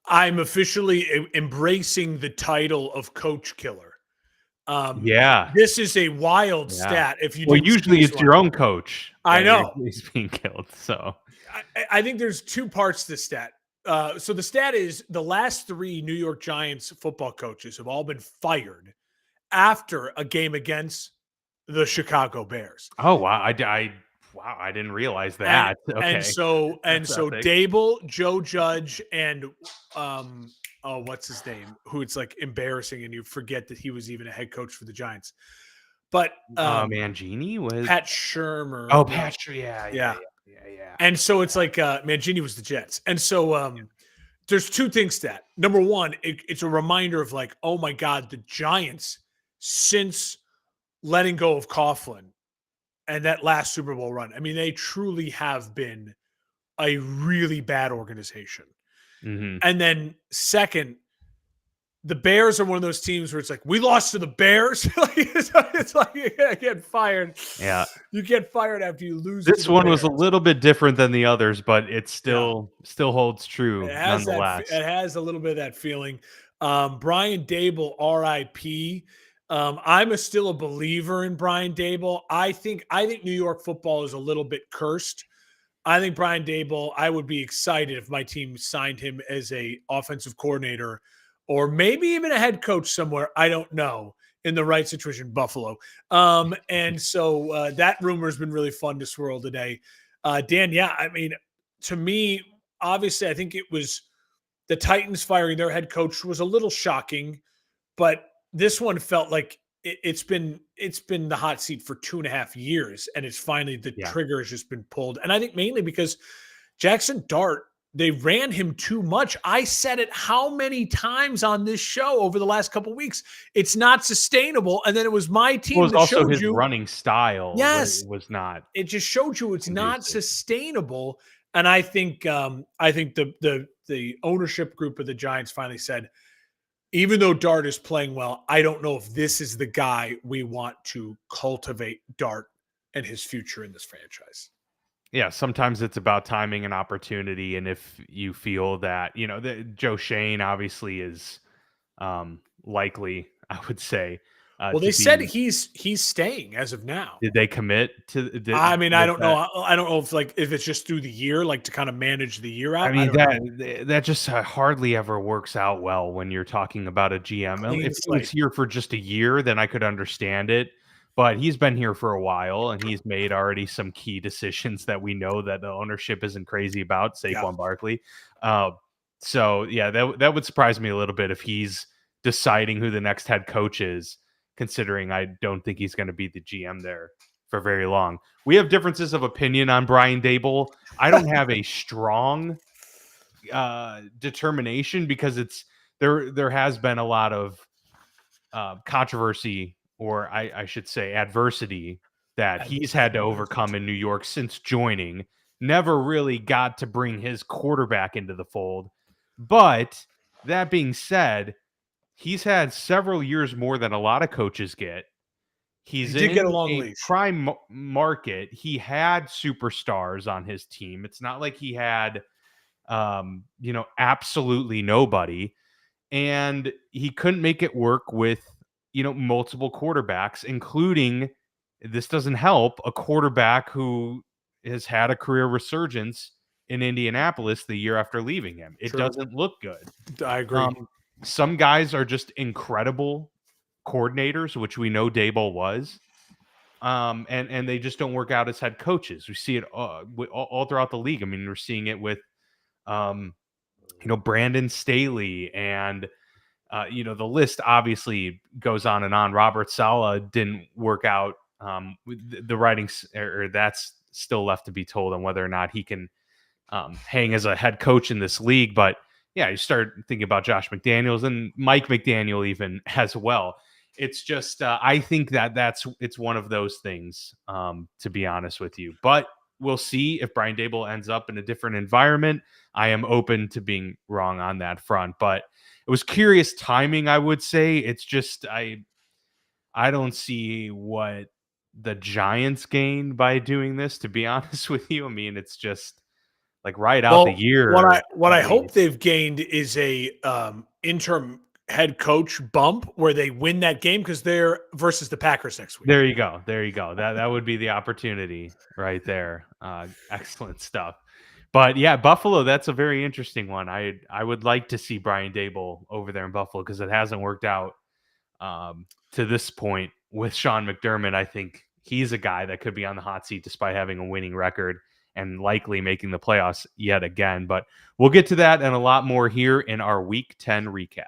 I'm officially embracing the title of coach killer. Yeah. This is a wild Yeah. stat. If you Well, didn't see usually this it's one. your own coach I that know. is being killed. So I think there's two parts to the stat. So the stat is the last 3 New York Giants football coaches have all been fired after a game against the Chicago Bears. oh wow, wow, I didn't realize And that. and Okay. so and That's so epic. Daboll, Joe Judge, and oh, what's his name? Who it's like embarrassing, and you forget that he was even a head coach for the Giants. But Mangini was Pat Shermer, Oh, no, Patrick. Yeah, yeah, yeah. yeah, yeah, yeah. And so it's like Mangini was the Jets, and so there's 2 things to that. Number one, it's a reminder of like, oh my God, the Giants since letting go of Coughlin and that last Super Bowl run. I mean, they truly have been a really bad organization. Mhm. And then second, the Bears are one of those teams where it's like, we lost to the Bears. It's like you get fired. Yeah. You get fired after you lose to This the one was a Bears. little bit different than the others, but it Yeah. still holds true It has that. nonetheless. It has a little bit of that feeling. Brian Daboll, R.I.P. I'm still a believer in Brian Daboll. I think New York football is a little bit cursed. I think Brian Daboll. I would be excited if my team signed him as a offensive coordinator, or maybe even a head coach somewhere. I don't know. In the right situation, Buffalo. And so that rumor has been really fun to swirl today. Dan, yeah, I mean, to me, obviously, I think it was the Titans firing their head coach was a little shocking, but this one felt like it's been the hot seat for 2.5 years, and it's finally the Yeah. trigger has just been pulled. And I think mainly because Jackson Dart, they ran him too much. I said it how many times on this show over the last couple of weeks. It's not sustainable. And then it was my Well, it team was that also showed his you. running style Yes, was not it just showed you it's not conducive. sustainable. And I think the ownership group of the Giants finally said, even though Dart is playing well, I don't know if this is the guy we want to cultivate Dart and his future in this franchise. Yeah, sometimes it's about timing and opportunity, and if you feel that, Joe Shane obviously is likely, I would say, Well, to they said be. he's staying as of now. Did they commit to I mean, I with don't know. that? I don't know if it's just through the year, like to kind of manage the year I out. I mean, don't know. that just hardly ever works out well when you're talking about a GM. Clean If he was slate. here for just a year, then I could understand it. But he's been here for a while, and he's made already some key decisions that we know that the ownership isn't crazy about. Yeah. Saquon Barkley. So yeah, that would surprise me a little bit if he's deciding who the next head coach is, considering I don't think he's going to be the GM there for very long. We have differences of opinion on Brian Daboll. I don't have a strong determination because there has been a lot of controversy, or I should say adversity, that he's had to overcome in New York since joining. Never really got to bring his quarterback into the fold. But that being said, he's had several years more than a lot of coaches get. He He's did get a in long a leash. prime market. He had superstars on his team. It's not like he had absolutely nobody. And he couldn't make it work with, multiple quarterbacks, including, this doesn't help, a quarterback who has had a career resurgence in Indianapolis the year after leaving him. It True. doesn't look good. I agree. Some guys are just incredible coordinators, which we know Daboll was. And they just don't work out as head coaches. We see it all throughout the league. I mean, we're seeing it with Brandon Staley, and the list obviously goes on and on. Robert Saleh didn't work out. The writings, or that's still left to be told on whether or not he can hang as a head coach in this league. But yeah, you start thinking about Josh McDaniels and Mike McDaniel even as well. It's just I think it's one of those things, to be honest with you. But we'll see if Brian Daboll ends up in a different environment. I am open to being wrong on that front, but it was curious timing, I would say. It's just I don't see what the Giants gained by doing this, to be honest with you. I mean, it's just like right out the year. What at I hope least. they've gained is a interim head coach bump where they win that game because they're versus the Packers next week. There you go. There you go. That would be the opportunity right there. Excellent stuff. But yeah, Buffalo, that's a very interesting one. I would like to see Brian Daboll over there in Buffalo because it hasn't worked out to this point with Sean McDermott. I think he's a guy that could be on the hot seat despite having a winning record and likely making the playoffs yet again. But we'll get to that and a lot more here in our Week 10 recap.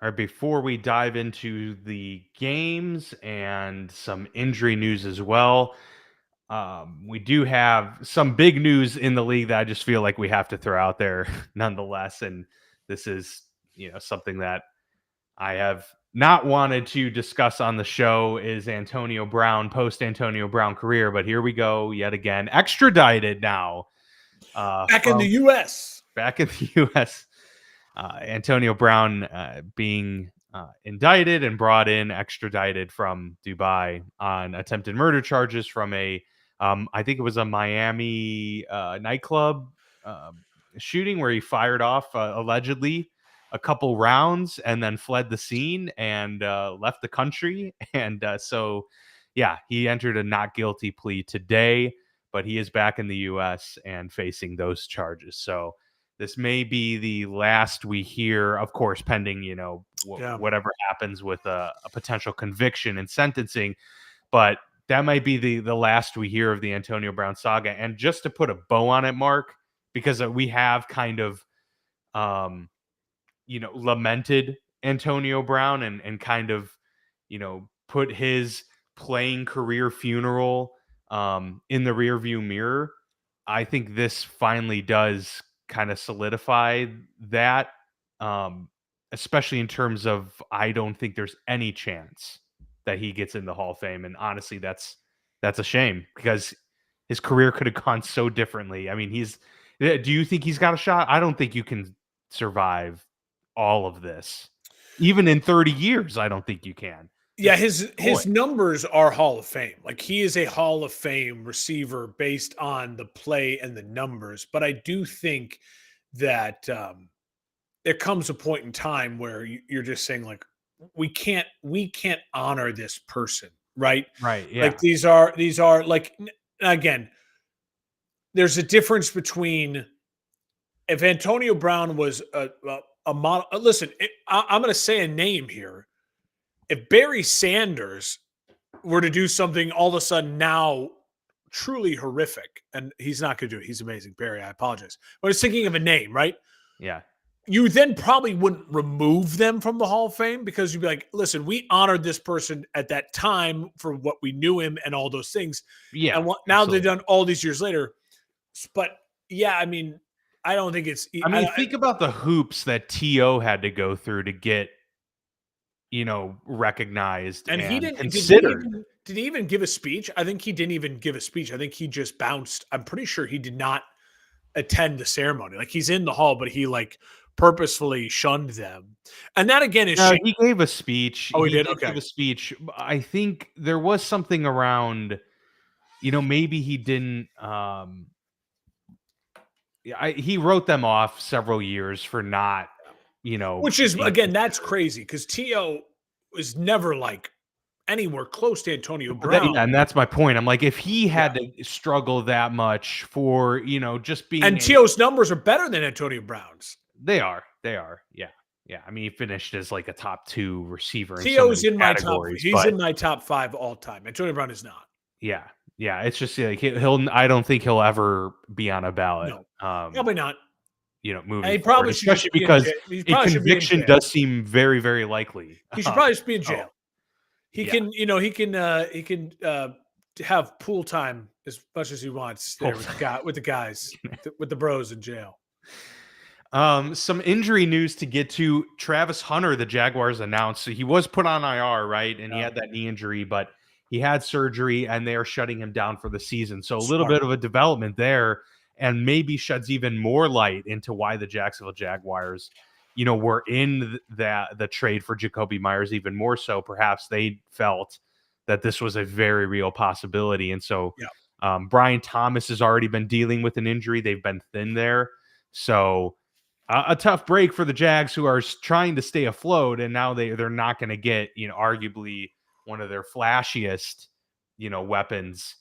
All right, before we dive into the games and some injury news as well, we do have some big news in the league that I just feel like we have to throw out there nonetheless. And this is, something that I have not wanted to discuss on the show is Antonio Brown, post Antonio Brown career. But here we go yet again, extradited now. Back in the U.S. Back in the U.S. Antonio Brown being indicted and brought in, extradited from Dubai on attempted murder charges from I think it was a Miami nightclub shooting where he fired off allegedly a couple rounds and then fled the scene and left the country. And so, yeah, he entered a not guilty plea today, but he is back in the U.S. and facing those charges. So this may be the last we hear, of course, pending, whatever happens with a potential conviction and sentencing. But that might be the last we hear of the Antonio Brown saga. And just to put a bow on it, Mark, because we have kind of, lamented Antonio Brown and kind of, put his playing career funeral in the rearview mirror. I think this finally does kind of solidify that, especially in terms of I don't think there's any chance that he gets in the Hall of Fame. And honestly, that's a shame because his career could have gone so differently. I mean, do you think he's got a shot? I don't think you can survive all of this. Even in 30 years, I don't think you can. Yeah, his numbers are Hall of Fame. Like he is a Hall of Fame receiver based on the play and the numbers. But I do think that there comes a point in time where you're just saying like we can't honor this person, right? Right. Yeah. Like these are like again. There's a difference between if Antonio Brown was a model. Listen, I'm going to say a name here. If Barry Sanders were to do something all of a sudden now truly horrific, and he's not going to do it. He's amazing. Barry, I apologize. But I was thinking of a name, right? Yeah. You then probably wouldn't remove them from the Hall of Fame because you'd be like, listen, we honored this person at that time for what we knew him and all those things. Yeah. And now they've done all these years later. But yeah, I mean, I don't think it's. Think about the hoops that T.O. had to go through to get, recognized and he didn't considered. Did he even give a speech? I think he didn't even give a speech. I think he just bounced. I'm pretty sure he did not attend the ceremony. Like he's in the hall, but he purposefully shunned them. And that again is he gave a speach. Oh, he did? Okay. Give a speech. I think there was something around, maybe he didn't. He wrote them off several years for not, which is again that's crazy because T.O. was never anywhere close to Antonio Brown. And that's my point. I'm like, if he had to struggle that much for, just being. And T.O.'s numbers are better than Antonio Brown's. They are. Yeah. Yeah. I mean, he finished as a top 2 receiver. T.O.'s in my top. He's in my top 5 all time. Antonio Brown is not. Yeah. Yeah. It's just I don't think he'll ever be on a ballot. No, probably not. Moving and he forward, probably especially because a conviction does seem very, very likely. He should probably just be in jail. He can, he can have pool time as much as he wants there with the guys, with the bros in jail. Some injury news to get to. Travis Hunter, the Jaguars announced, so he was put on IR, right? And he had that knee injury, but he had surgery and they are shutting him down for the season. So a little bit of a development there. and maybe sheds even more light into why the Jacksonville Jaguars, were in the trade for Jacoby Myers even more so. Perhaps they felt that this was a very real possibility. And so Yeah. Brian Thomas has already been dealing with an injury. They've been thin there. So a tough break for the Jags, who are trying to stay afloat, and now they're not going to get, arguably one of their flashiest, weapons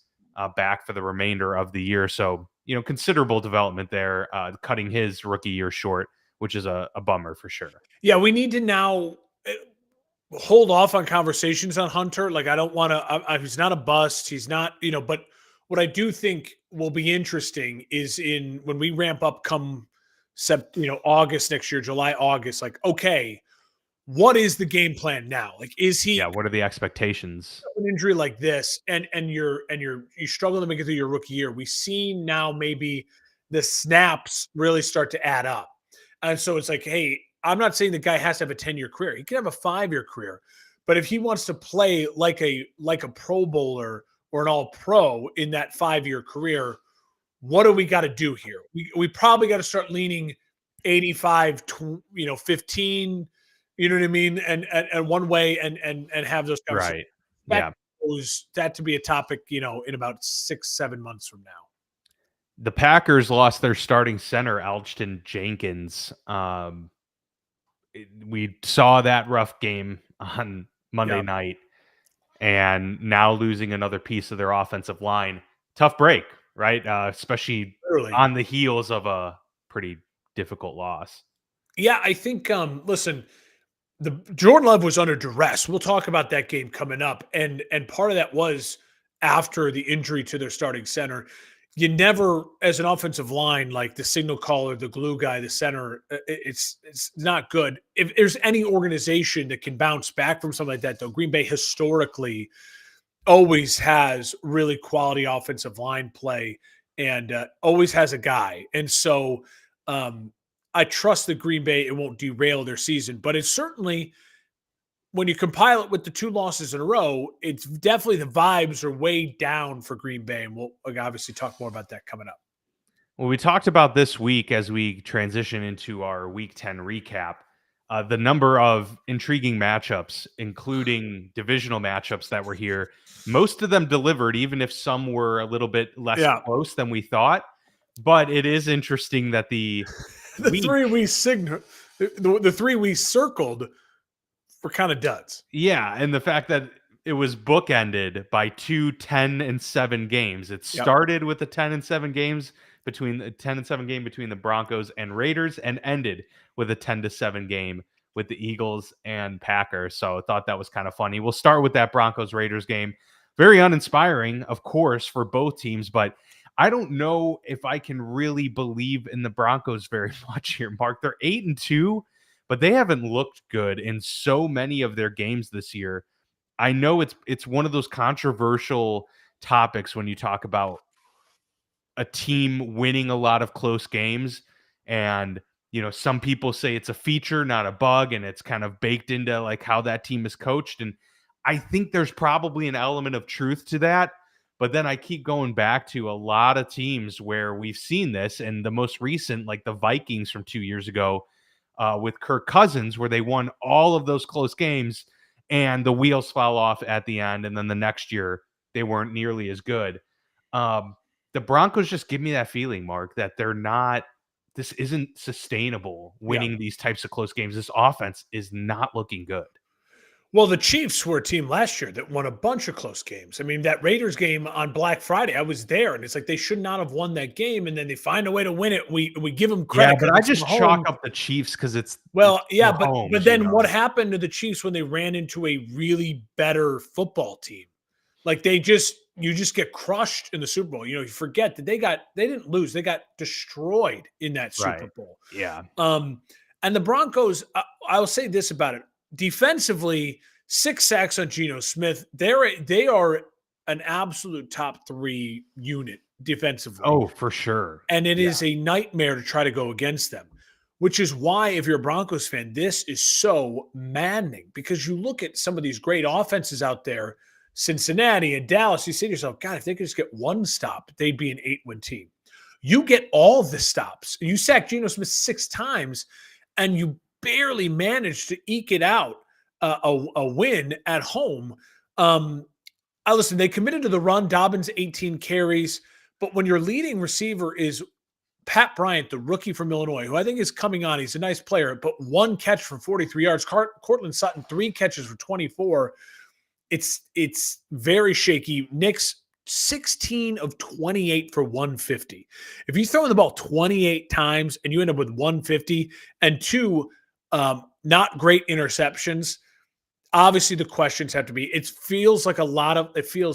back for the remainder of the year. So, considerable development there, cutting his rookie year short, which is a bummer for sure. Yeah, we need to now hold off on conversations on Hunter. Like, I don't want to. He's not a bust. He's not, But what I do think will be interesting is in when we ramp up come August next year, July, August. Like, okay, what is the game plan now? Like, is he Yeah, what are the expectations? an injury like this, and you struggle to make it through your rookie year? We see now maybe the snaps really start to add up, and so it's like, hey, I'm not saying the guy has to have a 10-year career. He can have a 5-year career, but if he wants to play like a Pro Bowler or an All Pro in that 5-year career, what do we got to do here? We probably got to start leaning 85 to 15. You know what I mean? And one way and have those conversations. Right. Yeah. That to be a topic, in about 6-7 months from now. The Packers lost their starting center, Alston Jenkins. We saw that rough game on Monday night, and now losing another piece of their offensive line. Tough break, right? Especially on the heels of a pretty difficult loss. Yeah, I think, listen, the Jordan Love was under duress. We'll talk about that game coming up. And part of that was after the injury to their starting center. You never, as an offensive line, like the signal caller, the glue guy, the center, it's not good. If there's any organization that can bounce back from something like that, though, Green Bay historically always has really quality offensive line play and always has a guy. And so I trust the Green Bay, it won't derail their season, but it's certainly, when you compile it with the 2 losses in a row, it's definitely the vibes are way down for Green Bay. And we'll obviously talk more about that coming up. Well, we talked about this week as we transition into our Week 10 recap, the number of intriguing matchups, including divisional matchups that were here. Most of them delivered, even if some were a little bit less close than we thought. But it is interesting that the 3 we signaled, the 3 we circled were kind of duds. Yeah, and the fact that it was bookended by 2 10-7 games. It started with the 10-7 games between the 10-7 game between the Broncos and Raiders, and ended with a 10-7 game with the Eagles and Packers. So I thought that was kind of funny. We'll start with that Broncos Raiders game. Very uninspiring, of course, for both teams, but I don't know if I can really believe in the Broncos very much here, Mark. They're 8-2, but they haven't looked good in so many of their games this year. I know it's one of those controversial topics when you talk about a team winning a lot of close games, and some people say it's a feature, not a bug, and it's kind of baked into like how that team is coached. And I think there's probably an element of truth to that. But then I keep going back to a lot of teams where we've seen this, and the most recent, like the Vikings from 2 years ago, with Kirk Cousins, where they won all of those close games and the wheels fell off at the end. And then the next year they weren't nearly as good. The Broncos just give me that feeling, Mark, that this isn't sustainable, winning these types of close games. This offense is not looking good. Well, the Chiefs were a team last year that won a bunch of close games. I mean, that Raiders game on Black Friday, I was there, and it's like they should not have won that game, and then they find a way to win it. We give them credit. Yeah, but I just chalk up the Chiefs because it's but then what happened to the Chiefs when they ran into a really better football team? Like you just get crushed in the Super Bowl. You forget that they didn't lose, they got destroyed in that Super Bowl. Yeah. And the Broncos, I'll say this about it. Defensively, 6 sacks on Geno Smith. They are an absolute top 3 unit defensively. Oh, for sure. And it is a nightmare to try to go against them, which is why, if you're a Broncos fan, this is so maddening, because you look at some of these great offenses out there, Cincinnati and Dallas, you say to yourself, God, if they could just get one stop, they'd be an 8-win team. You get all the stops. You sacked Geno Smith 6 times, and you barely managed to eke it out a win at home. Listen, they committed to the run. Dobbins 18 carries, but when your leading receiver is Pat Bryant, the rookie from Illinois, who I think is coming on, he's a nice player, but 1 catch for 43 yards. Cortland Sutton 3 catches for 24. It's very shaky. Nick's 16 of 28 for 150. If you throw the ball 28 times and you end up with 150 and 2 not great interceptions, obviously the questions have to be, it feels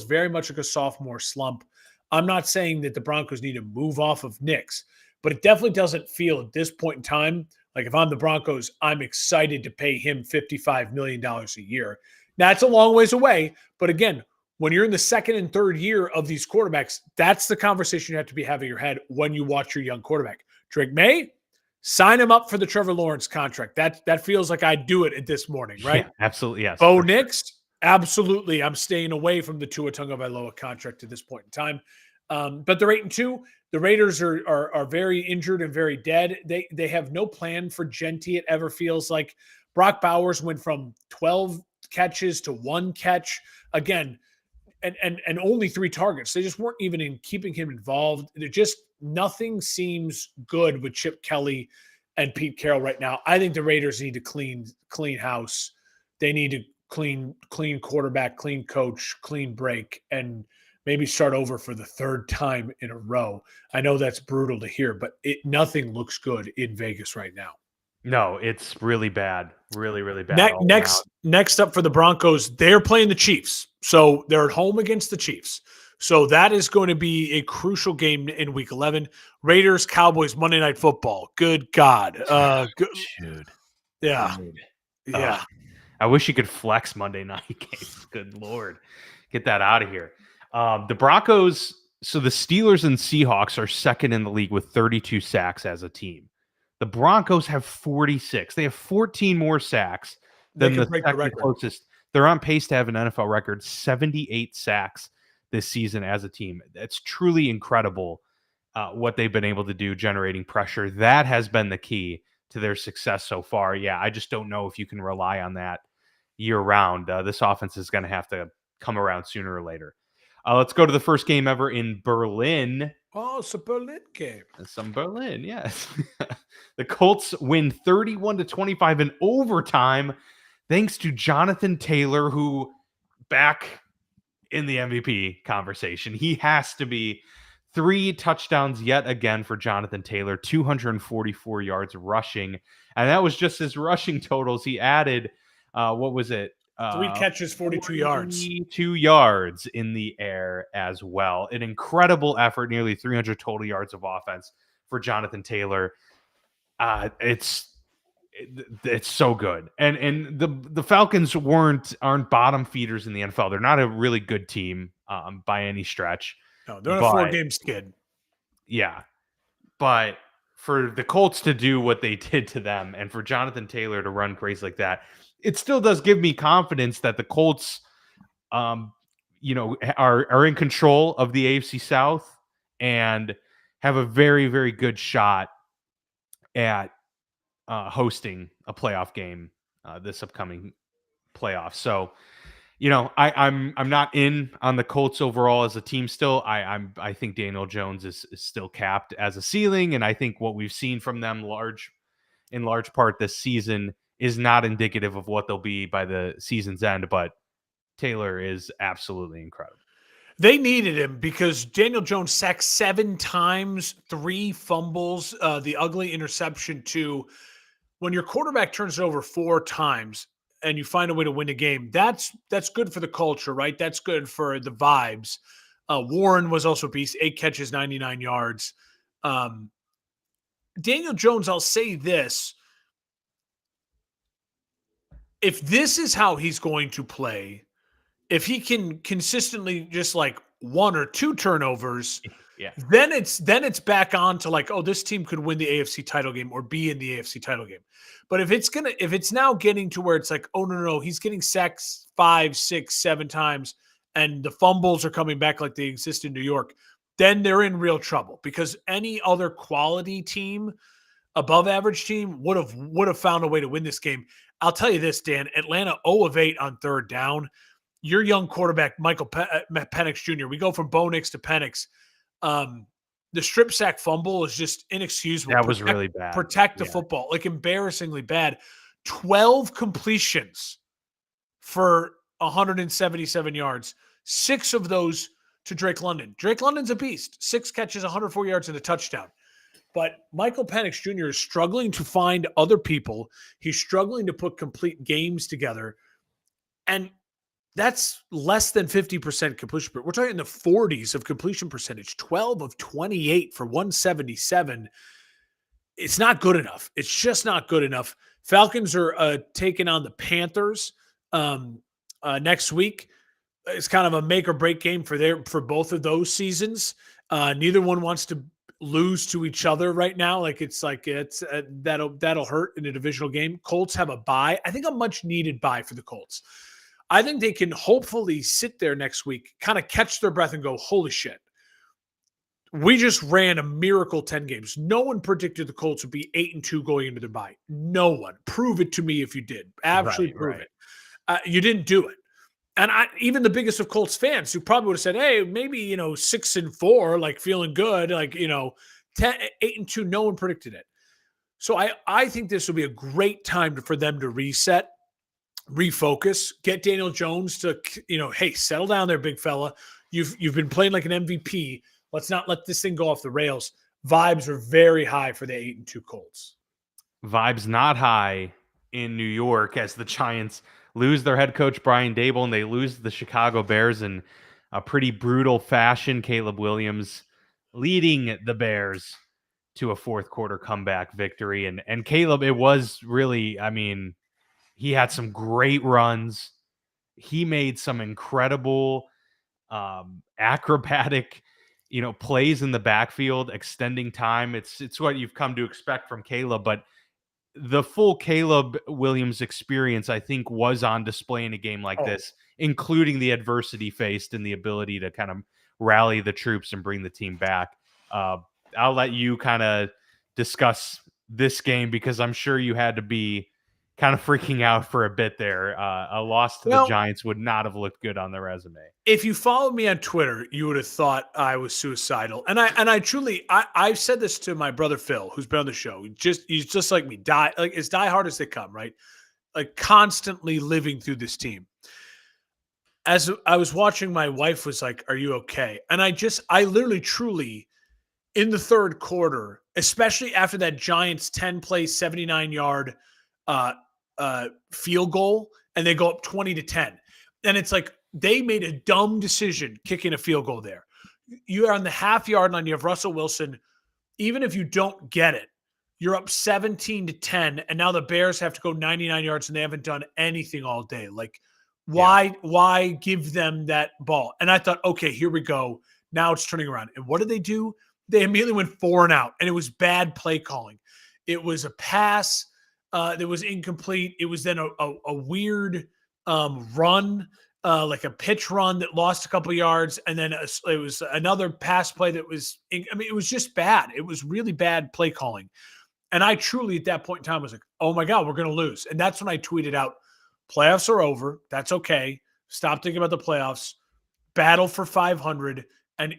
very much like a sophomore slump. I'm not saying that the Broncos need to move off of Nick's, but it definitely doesn't feel at this point in time like if I'm the Broncos, I'm excited to pay him $55 million a year. Now, it's a long ways away, but again, when you're in the second and third year of these quarterbacks, that's the conversation you have to be having in your head when you watch your young quarterback. Drake May, sign him up for the Trevor Lawrence contract. That feels like I'd do it at this morning, right? Yeah, absolutely, yes. Bo Nix, absolutely. I'm staying away from the Tua Tagovailoa contract at this point in time. But they're 8-2. The Raiders are very injured and very dead. They have no plan for Genti. It ever feels like Brock Bowers went from 12 catches to 1 catch again, and only 3 targets. They just weren't even in keeping him involved. Nothing seems good with Chip Kelly and Pete Carroll right now. I think the Raiders need to clean house. They need to clean quarterback, clean coach, clean break, and maybe start over for the 3rd time in a row. I know that's brutal to hear, but nothing looks good in Vegas right now. No, it's really bad. Really, really bad. Next up for the Broncos, they're playing the Chiefs. So they're at home against the Chiefs. So that is going to be a crucial game in Week 11. Raiders, Cowboys, Monday Night Football. Good God. Dude. Yeah. Yeah. I wish you could flex Monday night games. Good Lord. Get that out of here. The Broncos, so the Steelers and Seahawks are second in the league with 32 sacks as a team. The Broncos have 46. They have 14 more sacks than the second closest. They're on pace to have an NFL record, 78 sacks this season as a team. That's truly incredible what they've been able to do generating pressure. That has been the key to their success so far. Yeah, I just don't know if you can rely on that year round. This offense is going to have to come around sooner or later. Let's go to the first game ever in Berlin. Oh, it's a Berlin game. Some Berlin, yes. The Colts win 31-25 in overtime thanks to Jonathan Taylor, who back in the MVP conversation. He has to be 3 touchdowns yet again for Jonathan Taylor, 244 yards rushing. And that was just his rushing totals. He added, what was it? 3 catches, 42 yards. 42 yards in the air as well. An incredible effort, nearly 300 total yards of offense for Jonathan Taylor. It's so good. And the Falcons aren't bottom feeders in the NFL. They're not a really good team by any stretch. No, they're on a 4-game skid. Yeah. But for the Colts to do what they did to them and for Jonathan Taylor to run crazy like that, it still does give me confidence that the Colts, are in control of the AFC South and have a very, very good shot at hosting a playoff game this upcoming playoff. So, I'm not in on the Colts overall as a team still. I think Daniel Jones is still capped as a ceiling, and I think what we've seen from them in large part this season is not indicative of what they'll be by the season's end, but Taylor is absolutely incredible. They needed him because Daniel Jones sacked 7 times, 3 fumbles, the ugly interception too. When your quarterback turns it over 4 times and you find a way to win a game, that's good for the culture, right? That's good for the vibes. Warren was also a beast, 8 catches, 99 yards. Daniel Jones, I'll say this. If this is how he's going to play, if he can consistently just like 1 or 2 turnovers, yeah, then it's back on to like, oh, this team could win the AFC title game or be in the AFC title game. But if it's now getting to where it's like, oh no, he's getting sacked 5, 6, 7 times and the fumbles are coming back like they exist in New York, then they're in real trouble because any other quality team, above average team, would have found a way to win this game. I'll tell you this, Dan, Atlanta 0 of 8 on third down. Your young quarterback, Michael Penix Jr., we go from Bo Nix to Penix. The strip sack fumble is just inexcusable. That was really bad. Protect the football, like embarrassingly bad. 12 completions for 177 yards, 6 of those to Drake London. Drake London's a beast. 6 catches, 104 yards, and a touchdown. But Michael Penix Jr. is struggling to find other people. He's struggling to put complete games together. And that's less than 50% completion. We're talking in the 40s of completion percentage, 12 of 28 for 177. It's not good enough. It's just not good enough. Falcons are taking on the Panthers next week. It's kind of a make or break game for both of those seasons. Neither one wants to lose to each other right now. It's that'll hurt in a divisional game. Colts have a bye. I think a much needed bye for the Colts. I think they can hopefully sit there next week, kind of catch their breath and go, holy shit. We just ran a miracle 10 games. No one predicted the Colts would be 8-2 going into their bye. No one. Prove it to me if you did. Absolutely prove it. You didn't do it. And even the biggest of Colts fans who probably would have said, hey, maybe, 6-4, like feeling good, 8-2, no one predicted it. So I think this will be a great time for them to reset, refocus, get Daniel Jones to, hey, settle down there, big fella. You've been playing like an MVP. Let's not let this thing go off the rails. Vibes are very high for the 8-2 Colts. Vibes not high in New York as the Giants lose their head coach, Brian Daboll, and they lose the Chicago Bears in a pretty brutal fashion. Caleb Williams leading the Bears to a fourth quarter comeback victory. And Caleb, it was really, he had some great runs. He made some incredible acrobatic, plays in the backfield, extending time. It's what you've come to expect from Caleb, but the full Caleb Williams experience, I think, was on display in a game like this, including the adversity faced and the ability to kind of rally the troops and bring the team back. I'll let you kind of discuss this game because I'm sure you had to be kind of freaking out for a bit there. A loss to the Giants would not have looked good on the resume. If you followed me on Twitter, you would have thought I was suicidal. And I truly, I've said this to my brother Phil, who's been on the show. He's just like me, as diehard as they come, right? Like constantly living through this team. As I was watching, my wife was like, "Are you okay?" And I literally, truly, in the third quarter, especially after that Giants 10-play, 79-yard field goal, and they go up 20-10, and it's like, they made a dumb decision kicking a field goal there. You're on the half-yard line. You have Russell Wilson. Even if you don't get it, you're up 17-10, and now the Bears have to go 99 yards, and they haven't done anything all day. Like, why give them that ball? And I thought, okay, here we go. Now it's turning around. And what did they do? They immediately went 4 and out, and it was bad play calling. It was a pass that was incomplete. It was then a weird run. Like a pitch run that lost a couple yards, and then it was another pass play that was, it was just bad. It was really bad play calling. And I truly, at that point in time, was like, oh my God, we're going to lose. And that's when I tweeted out, playoffs are over. That's okay. Stop thinking about the playoffs. Battle for 500, and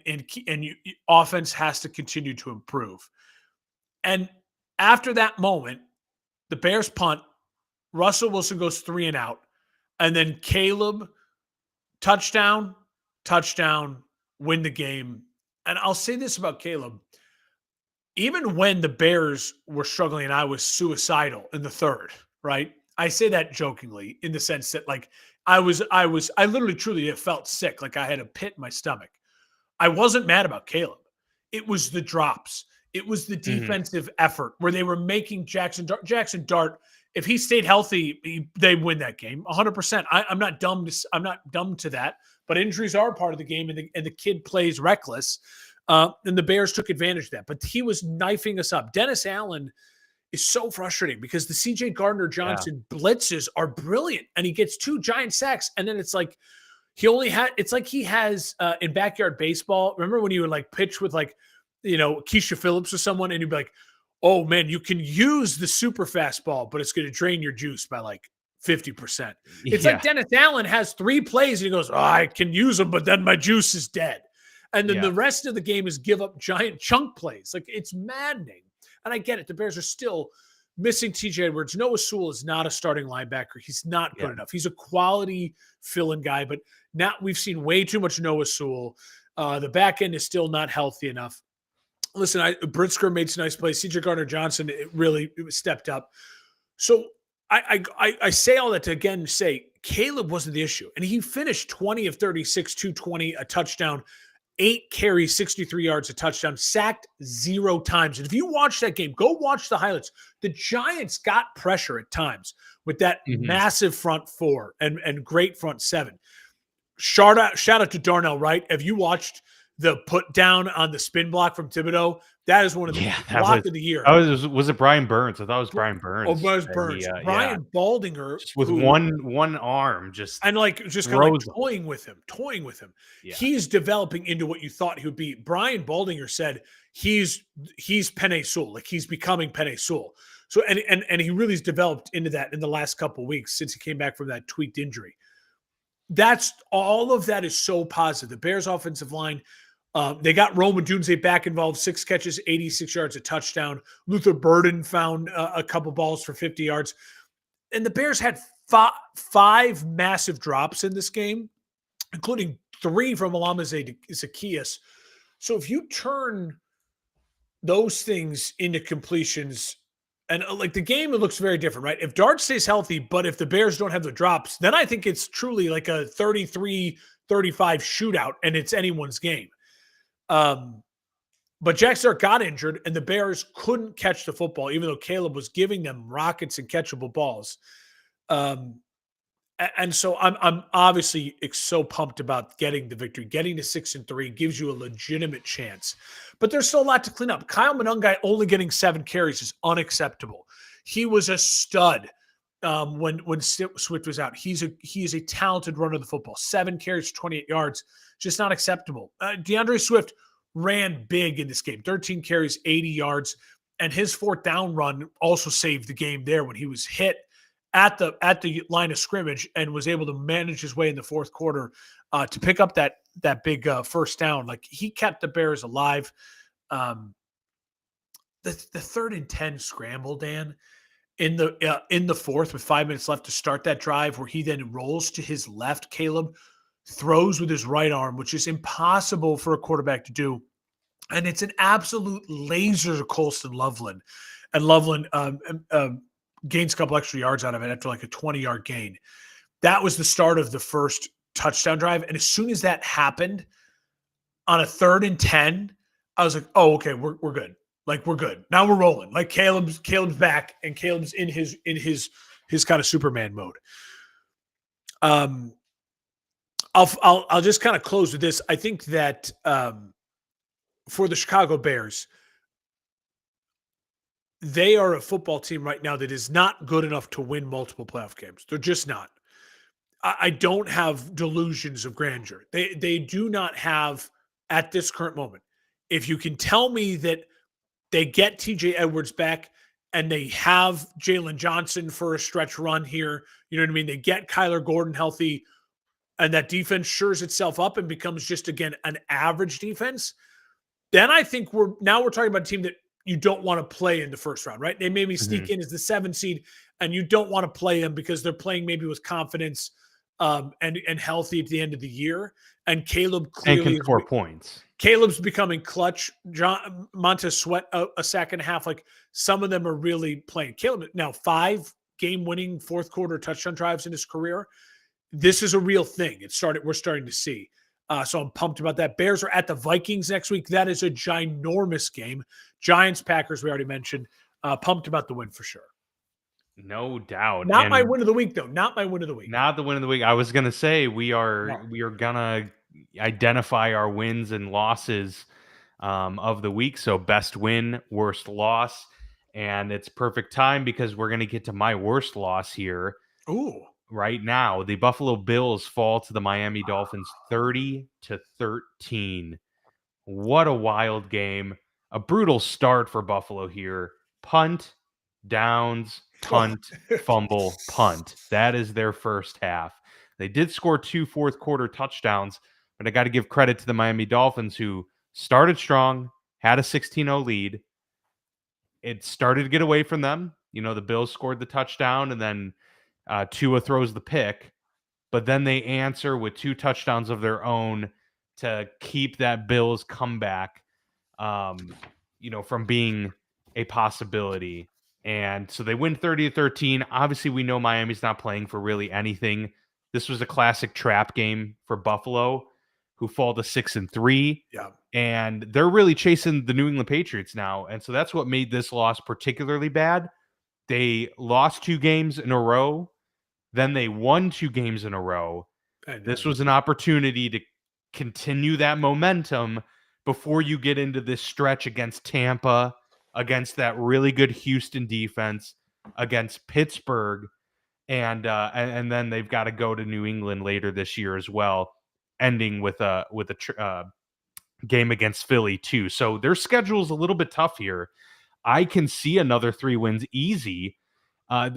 offense has to continue to improve. And after that moment, the Bears punt, Russell Wilson goes 3 and out, and then Caleb, touchdown, win the game. And I'll say this about Caleb. Even when the Bears were struggling and I was suicidal in the third, right? I say that jokingly in the sense that, like, I literally truly felt sick. Like I had a pit in my stomach. I wasn't mad about Caleb. It was the drops. It was the defensive effort where they were making Jackson Dart. If he stayed healthy, they win that game 100%. I'm not dumb to that, but injuries are part of the game, and the kid plays reckless. And the Bears took advantage of that, but he was knifing us up. Dennis Allen is so frustrating because the CJ Gardner-Johnson blitzes are brilliant, and he gets 2 giant sacks, and then it's like it's like he has in backyard baseball. Remember when you would like pitch with like, Keisha Phillips or someone, and you'd be like, oh man, you can use the super fastball, but it's going to drain your juice by like 50%. It's like Yeah. Dennis Allen has 3 plays and he goes, oh, I can use them, but then my juice is dead. And then Yeah. the rest of the game is give up giant chunk plays. Like, it's maddening. And I get it. The Bears are still missing TJ Edwards. Noah Sewell is not a starting linebacker. He's not good enough. He's a quality fill-in guy, but now we've seen way too much Noah Sewell. The back end is still not healthy enough. Listen, Britzker made some nice plays. CJ Gardner-Johnson really stepped up. So I say all that to again say Caleb wasn't the issue. And he finished 20 of 36, 220, a touchdown, 8 carries, 63 yards, a touchdown, sacked 0 times. And if you watch that game, go watch the highlights. The Giants got pressure at times with that massive front 4 and great front 7. Shout out to Darnell Wright. Have you watched the put down on the spin block from Thibodeau? That is one of the block of the year. Was it Brian Burns? I thought it was Brian Burns. Oh, it was Burns. Brian Baldinger, just with one arm, just kind of toying with him. Yeah. He's developing into what you thought he would be. Brian Baldinger said he's Penei Sewell, like he's becoming Penei Sewell. So and he really's developed into that in the last couple of weeks since he came back from that tweaked injury. That's all of that is so positive. The Bears offensive line, they got Rome Odunze back involved, 6 catches, 86 yards, a touchdown. Luther Burden found a couple balls for 50 yards. And the Bears had 5 massive drops in this game, including 3 from Alama Zaccheaus. So if you turn those things into completions, and like the game, it looks very different, right? If Dart stays healthy, but if the Bears don't have the drops, then I think it's truly like a 33-35 shootout, and it's anyone's game. But Jack Stark got injured, and the Bears couldn't catch the football, even though Caleb was giving them rockets and catchable balls. And so I'm obviously so pumped about getting the victory. Getting to 6-3 gives you a legitimate chance. But there's still a lot to clean up. Kyle Monangai only getting 7 carries is unacceptable. He was a stud when Swift was out. He is a talented runner of the football. 7 carries, 28 yards, just not acceptable. DeAndre Swift ran big in this game. 13 carries, 80 yards, and his 4th down run also saved the game there when he was hit at the line of scrimmage and was able to manage his way in the 4th quarter to pick up that big first down. Like, he kept the Bears alive. The 3rd and 10 scramble, Dan, in the 4th with 5 minutes left to start that drive, where he then rolls to his left. Caleb throws with his right arm, which is impossible for a quarterback to do. And it's an absolute laser to Colston Loveland. And Loveland gains a couple extra yards out of it after like a 20-yard gain. That was the start of the first touchdown drive. And as soon as that happened on a 3rd and 10, I was like, oh, okay, we're good. Like, we're good. Now we're rolling. Like, Caleb's back, and Caleb's in his kind of Superman mode. I'll just kind of close with this. I think that for the Chicago Bears, they are a football team right now that is not good enough to win multiple playoff games. They're just not. I don't have delusions of grandeur. They do not have at this current moment. If you can tell me that they get TJ Edwards back and they have Jalen Johnson for a stretch run here, you know what I mean? They get Kyler Gordon healthy, and that defense shores itself up and becomes just, again, an average defense, then I think we're talking about a team that you don't want to play in the first round, right? They maybe sneak in as the 7 seed, and you don't want to play them because they're playing maybe with confidence and healthy at the end of the year. And Caleb clearly can score points. Caleb's becoming clutch. Montez Sweat a sack and a half. Like, some of them are really playing. Caleb now 5 game-winning 4th quarter touchdown drives in his career. This is a real thing. We're starting to see. So I'm pumped about that. Bears are at the Vikings next week. That is a ginormous game. Giants, Packers, we already mentioned. Pumped about the win for sure. No doubt. Not my win of the week, though. Not my win of the week. Not the win of the week. I was gonna say we are gonna identify our wins and losses of the week. So best win, worst loss, and it's perfect time because we're gonna get to my worst loss here. Ooh. right now, the Buffalo Bills fall to the Miami Dolphins 30-13. What a wild game. A brutal start for Buffalo here. Punt, downs, punt, fumble, punt. That is their first half. They did score 2 fourth quarter touchdowns, but I got to give credit to the Miami Dolphins, who started strong, had a 16-0 lead. It started to get away from them. The Bills scored the touchdown, and then Tua throws the pick, but then they answer with 2 touchdowns of their own to keep that Bills comeback, from being a possibility. And so they win 30-13. Obviously, we know Miami's not playing for really anything. This was a classic trap game for Buffalo, who fall to 6-3. Yeah. And they're really chasing the New England Patriots now. And so that's what made this loss particularly bad. They lost 2 games in a row. Then they won 2 games in a row. This was an opportunity to continue that momentum before you get into this stretch against Tampa, against that really good Houston defense, against Pittsburgh, and then they've got to go to New England later this year as well, ending with a game against Philly too. So their schedule's a little bit tough here. I can see another 3 wins easy.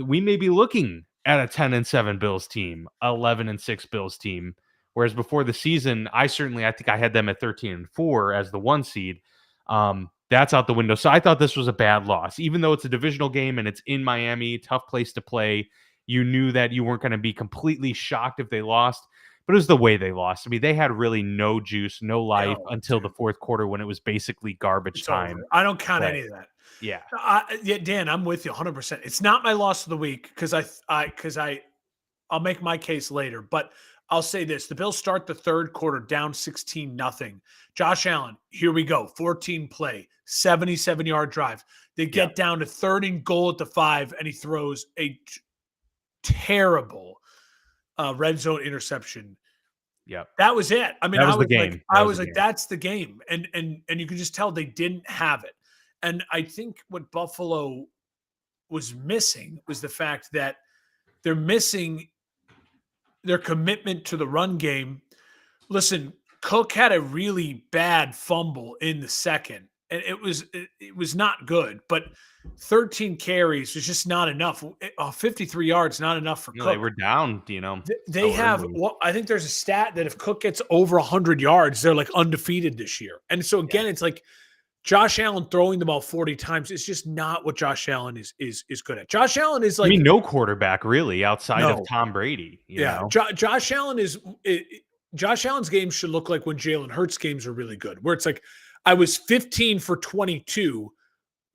We may be looking at a 10-7 Bills team, 11-6 Bills team. Whereas before the season, I think I had them at 13-4 as the 1 seed. That's out the window. So I thought this was a bad loss, even though it's a divisional game and it's in Miami, tough place to play. You knew that you weren't going to be completely shocked if they lost, but it was the way they lost. I mean, they had really no juice, no life until the fourth quarter, when it was basically garbage time. Over. I don't count any of that. Yeah. Dan, I'm with you 100%. It's not my loss of the week because I'll make my case later, but I'll say this. The Bills start the third quarter down 16-0. Josh Allen, here we go. 14 play, 77-yard drive. They get down to 3rd and goal at the 5, and he throws a terrible red zone interception. Yep. That was it. I mean, I was like, that's the game. And you could just tell they didn't have it. And I think what Buffalo was missing was the fact that they're missing their commitment to the run game. Listen, Cook had a really bad fumble in the second, and it was not good, but 13 carries was just not enough. 53 yards, not enough for Cook. They were down, They have, I think there's a stat that if Cook gets over 100 yards, they're like undefeated this year. And so again, it's like Josh Allen throwing the ball 40 times is just not what Josh Allen is good at. Josh Allen is like, no quarterback really outside of Tom Brady. You know? Josh Allen Josh Allen's games should look like when Jalen Hurts games are really good, where it's like, I was 15 for 22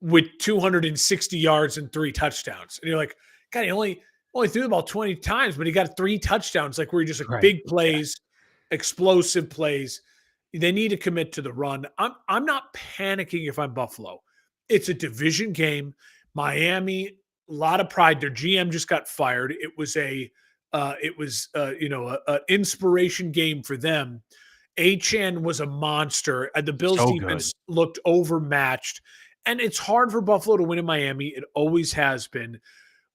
with 260 yards and 3 touchdowns. And you're like, God, he only threw the ball 20 times, but he got 3 touchdowns, like where you're just like big plays, explosive plays. They need to commit to the run. I'm not panicking if I'm Buffalo. It's a division game. Miami, a lot of pride. Their GM just got fired. It was an inspiration game for them. Achane was a monster. The Bills defense looked overmatched. And it's hard for Buffalo to win in Miami. It always has been.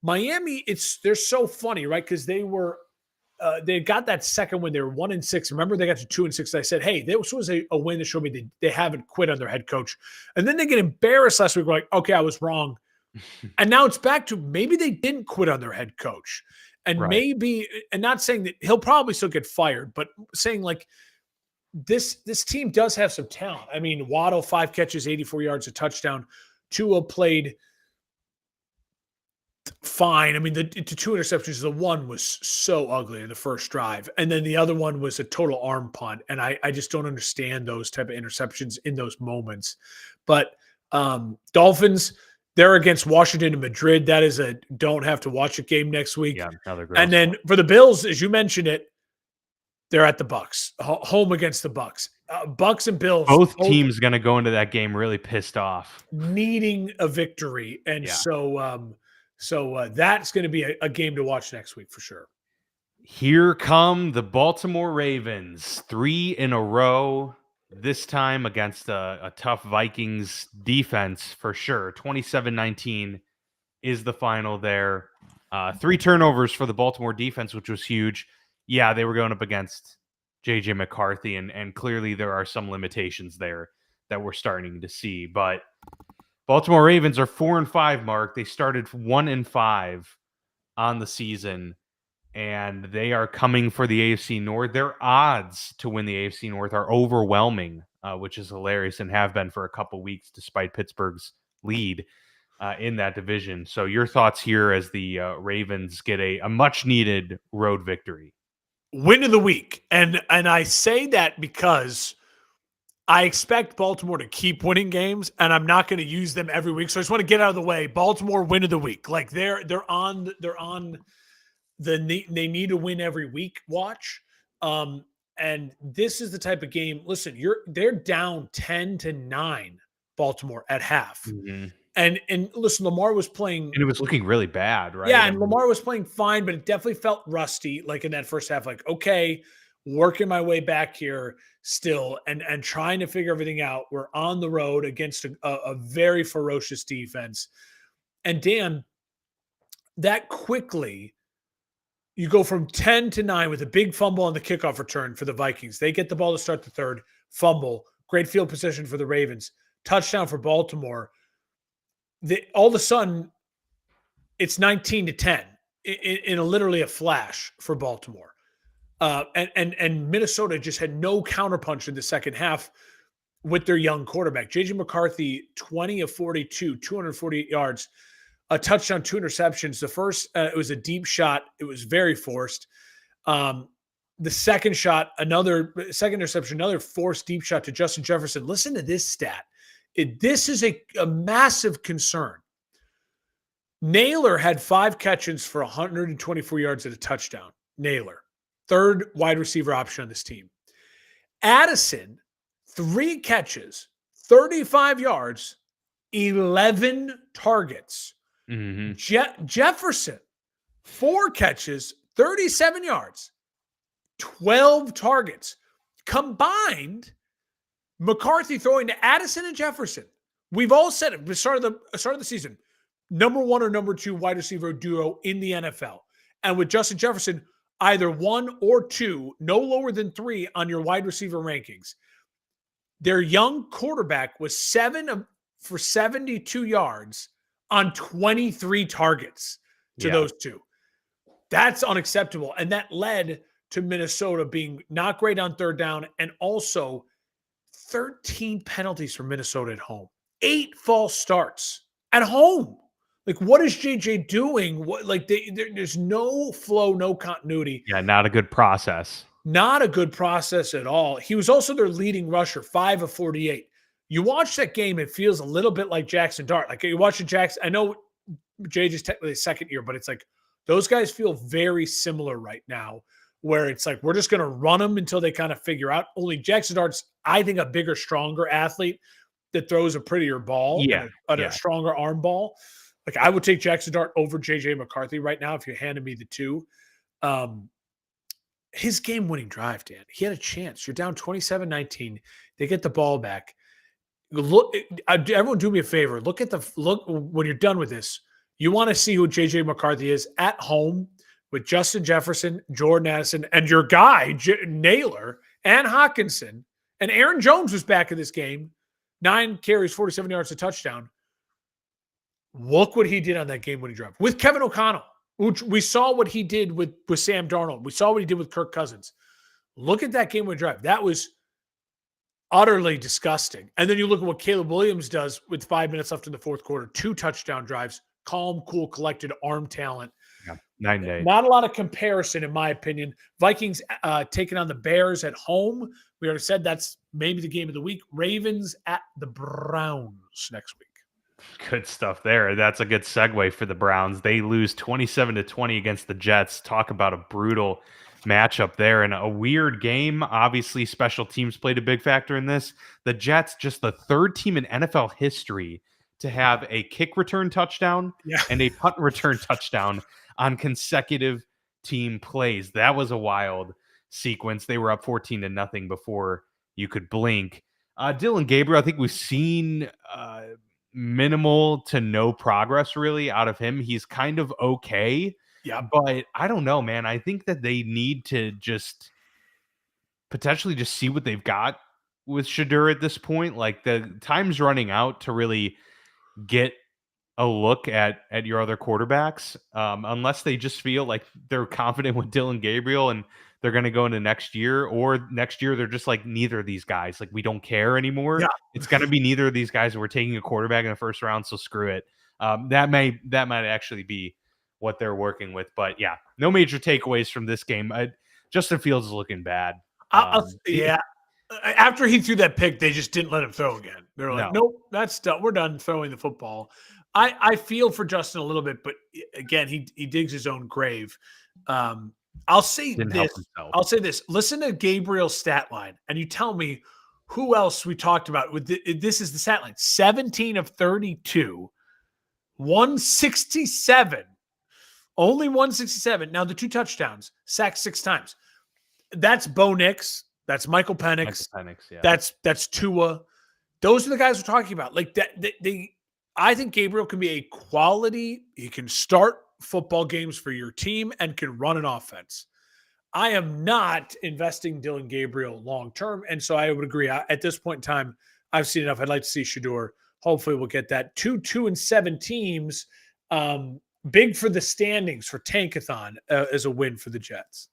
Miami, they're so funny, right? Because they got that second win. They were 1-6. Remember, they got to 2-6. I said, hey, this was a win that showed me they haven't quit on their head coach. And then they get embarrassed last week. We're like, okay, I was wrong. And now it's back to maybe they didn't quit on their head coach. And maybe, and not saying that he'll probably still get fired, but saying like, this team does have some talent. I mean, Waddle, 5 catches, 84 yards, a touchdown. Tua played fine. I mean, the 2 interceptions, the one was so ugly in the first drive. And then the other one was a total arm punt. And I just don't understand those type of interceptions in those moments. But Dolphins, they're against Washington and Madrid. That is a don't have to watch a game next week. Yeah, and then for the Bills, as you mentioned it, they're at the Bucs, home against the Bucs. Bucs and Bills. Both teams going to go into that game really pissed off, needing a victory. And so that's going to be a game to watch next week for sure. Here come the Baltimore Ravens, 3 in a row, this time against a tough Vikings defense for sure. 27-19 is the final there. 3 turnovers for the Baltimore defense, which was huge. Yeah, they were going up against J.J. McCarthy, and clearly there are some limitations there that we're starting to see. But Baltimore Ravens are 4-5, Mark. They started 1-5 on the season, and they are coming for the AFC North. Their odds to win the AFC North are overwhelming, which is hilarious, and have been for a couple weeks despite Pittsburgh's lead in that division. So your thoughts here as the Ravens get a much-needed road victory. Win of the week. And I say that because I expect Baltimore to keep winning games, and I'm not going to use them every week. So I just want to get out of the way. Baltimore win of the week. Like they're on they need to win every week watch. And this is the type of game. Listen, they're down 10-9 Baltimore at half. Mm-hmm. And listen, Lamar was playing, and it was looking really bad, right? Yeah, and Lamar was playing fine, but it definitely felt rusty, like in that first half. Like, okay, working my way back here still, and trying to figure everything out. We're on the road against a very ferocious defense, and Dan, that quickly you go from 10-9 with a big fumble on the kickoff return for the Vikings. They get the ball to start the third, fumble, great field position for the Ravens, touchdown for Baltimore. All of a sudden, it's 19-10 in literally a flash for Baltimore. And Minnesota just had no counterpunch in the second half with their young quarterback. J.J. McCarthy, 20 of 42, 248 yards, a touchdown, 2 interceptions. The first, it was a deep shot. It was very forced. The second shot, second interception, another forced deep shot to Justin Jefferson. Listen to this stat. This is a massive concern. Naylor had 5 catches for 124 yards and a touchdown. Naylor, third wide receiver option on this team. Addison, 3 catches, 35 yards, 11 targets. Mm-hmm. Jefferson, 4 catches, 37 yards, 12 targets. Combined, McCarthy throwing to Addison and Jefferson. We've all said it at the start of the season. Number 1 or number 2 wide receiver duo in the NFL. And with Justin Jefferson, either 1 or 2, no lower than 3 on your wide receiver rankings. Their young quarterback was 7 for 72 yards on 23 targets to those 2. That's unacceptable. And that led to Minnesota being not great on third down, and also 13 penalties for Minnesota at home. 8 false starts at home. Like, what is JJ doing? There's no flow, no continuity. Yeah, not a good process. Not a good process at all. He was also their leading rusher, 5 of 48. You watch that game, it feels a little bit like Jackson Dart. Like, you watch Jackson, I know JJ's technically his second year, but it's like those guys feel very similar right now, where it's like we're just going to run them until they kind of figure out. Only Jackson Dart's, I think, a bigger, stronger athlete that throws a prettier ball, a stronger arm ball. Like, I would take Jackson Dart over J.J. McCarthy right now if you handed me the two. His game-winning drive, Dan, he had a chance. You're down 27-19. They get the ball back. Look, everyone do me a favor. Look when you're done with this. You want to see who J.J. McCarthy is at home with Justin Jefferson, Jordan Addison, and your guy, Naylor, and Hockenson. And Aaron Jones was back in this game. 9 carries, 47 yards, a touchdown. Look what he did on that game-winning drive with Kevin O'Connell, which we saw what he did with Sam Darnold. We saw what he did with Kirk Cousins. Look at that game-winning drive. That was utterly disgusting. And then you look at what Caleb Williams does with 5 minutes left in the fourth quarter. 2 touchdown drives. Calm, cool, collected arm talent. Yeah, 9 days. Not a lot of comparison, in my opinion. Vikings taking on the Bears at home. We already said that's maybe the game of the week. Ravens at the Browns next week. Good stuff there. That's a good segue for the Browns. They lose 27-20 against the Jets. Talk about a brutal matchup there and a weird game. Obviously, special teams played a big factor in this. The Jets, just the third team in NFL history to have a kick return touchdown and a punt return touchdown on consecutive team plays. That was a wild sequence. They were up 14-0 before you could blink. Dylan Gabriel, I think we've seen minimal to no progress really out of him. He's kind of okay, Yep. but I don't know, man. I think that they need to just potentially just see what they've got with Shadur at this point. Like the time's running out to really get a look at your other quarterbacks, unless they just feel like they're confident with Dylan Gabriel and they're going to go into next year, or next year they're just like neither of these guys. Like we don't care anymore. Yeah. It's going to be neither of these guys, and we're taking a quarterback in the first round, so screw it. That might actually be what they're working with. But yeah, no major takeaways from this game. Justin Fields is looking bad. Yeah. After he threw that pick, they just didn't let him throw again. They're like, No. nope, that's done. We're done throwing the football. I feel for Justin a little bit, but again, he digs his own grave. I'll say Didn't help himself. I'll say this. Listen to Gabriel's stat line, and you tell me who else we talked about. This is the stat line: 17 of 32, 167, only 167. Now the 2 touchdowns, sacked 6 times. That's Bo Nix. That's Michael Penix. Yeah. That's Tua. Those are the guys we're talking about. Like that. I think Gabriel can be a quality. He can start football games for your team and can run an offense. I am not investing Dylan Gabriel long term, and so I would agree. At this point in time, I've seen enough. I'd like to see Shadur. Hopefully, we'll get that 2-2-7 teams. Big for the standings for Tankathon as a win for the Jets.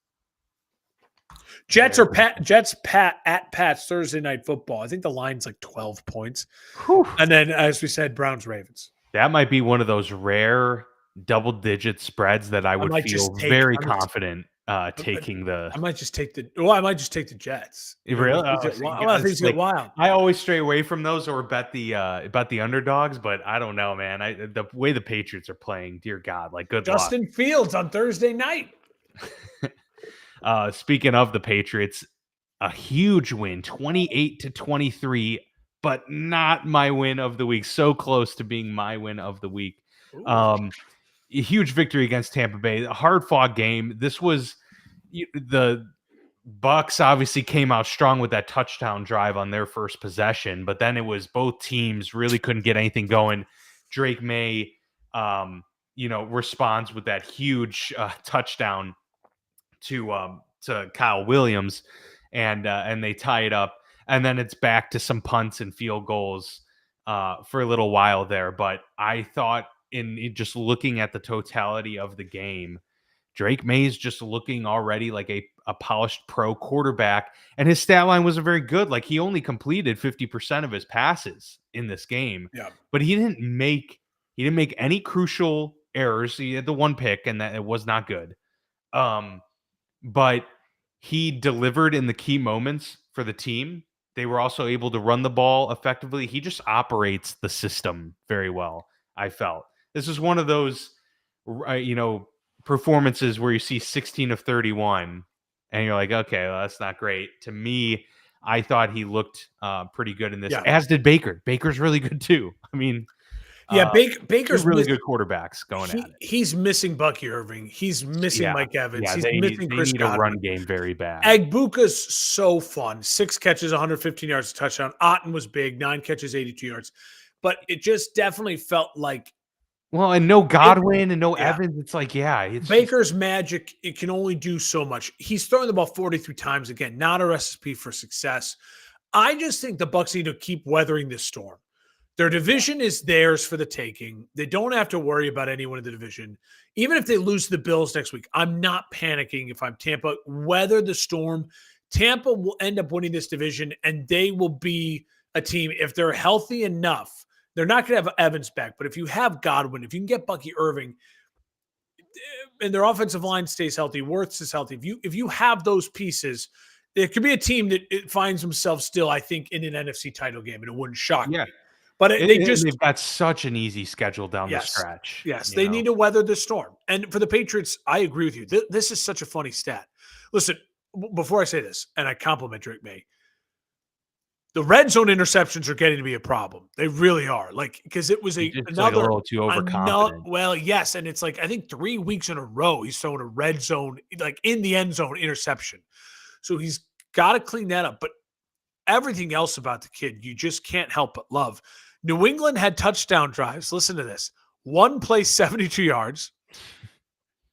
Jets at Pats Thursday Night Football. I think the line's like 12 points. Whew. And then, as we said, Browns Ravens. That might be one of those rare double-digit spreads that I would feel very confident taking the. I might just take the Jets. Really? Things get wild. I always stray away from those or bet the underdogs, but I don't know, man. The way the Patriots are playing, dear God, like good Justin luck. Fields on Thursday night. Speaking of the Patriots, a huge win, 28-23, but not my win of the week. So close to being my win of the week. A huge victory against Tampa Bay. A hard-fought game. This was the Bucks obviously came out strong with that touchdown drive on their first possession, but then it was both teams really couldn't get anything going. Drake May, responds with that huge touchdown to Kyle Williams, and they tie it up, and then it's back to some punts and field goals for a little while there. But I thought in just looking at the totality of the game, Drake May's just looking already like a polished pro quarterback, and his stat line wasn't very good. Like he only completed 50% of his passes in this game, but he didn't make any crucial errors. He had the one pick, and that it was not good. But he delivered in the key moments for the team. They were also able to run the ball effectively. He just operates the system very well, I felt. This is one of those, performances where you see 16 of 31 and you're like, okay, well, that's not great. To me, I thought he looked pretty good in this, as did Baker. Baker's really good too. I mean, Baker's really good quarterbacks going at it. He's missing Bucky Irving. He's missing Mike Evans. He's missing Chris Godwin. A run game very bad. Agbuka's so fun. 6 catches, 115 yards, a touchdown. Otten was big, 9 catches, 82 yards. But it just definitely felt like. Well, and no Godwin and no Evans. It's like, it's Baker's magic. It can only do so much. He's throwing the ball 43 times. Again, not a recipe for success. I just think the Bucs need to keep weathering this storm. Their division is theirs for the taking. They don't have to worry about anyone in the division. Even if they lose the Bills next week, I'm not panicking if I'm Tampa. Weather the storm. Tampa will end up winning this division, and they will be a team, if they're healthy enough. They're not going to have Evans back, but if you have Godwin, if you can get Bucky Irving, and their offensive line stays healthy, Wirtz is healthy, if you have those pieces, it could be a team that it finds themselves still, I think, in an NFC title game, and it wouldn't shock me. But they've got such an easy schedule down the stretch. Yes, they need to weather the storm. And for the Patriots, I agree with you. This is such a funny stat. Listen, before I say this, and I compliment Drake May, the red zone interceptions are getting to be a problem. They really are. Like, because it was another a little too overconfident. Well, yes, and it's like I think 3 weeks in a row he's throwing a red zone, like in the end zone interception. So he's got to clean that up. But everything else about the kid, you just can't help but love. New England had touchdown drives. Listen to this. One play 72 yards.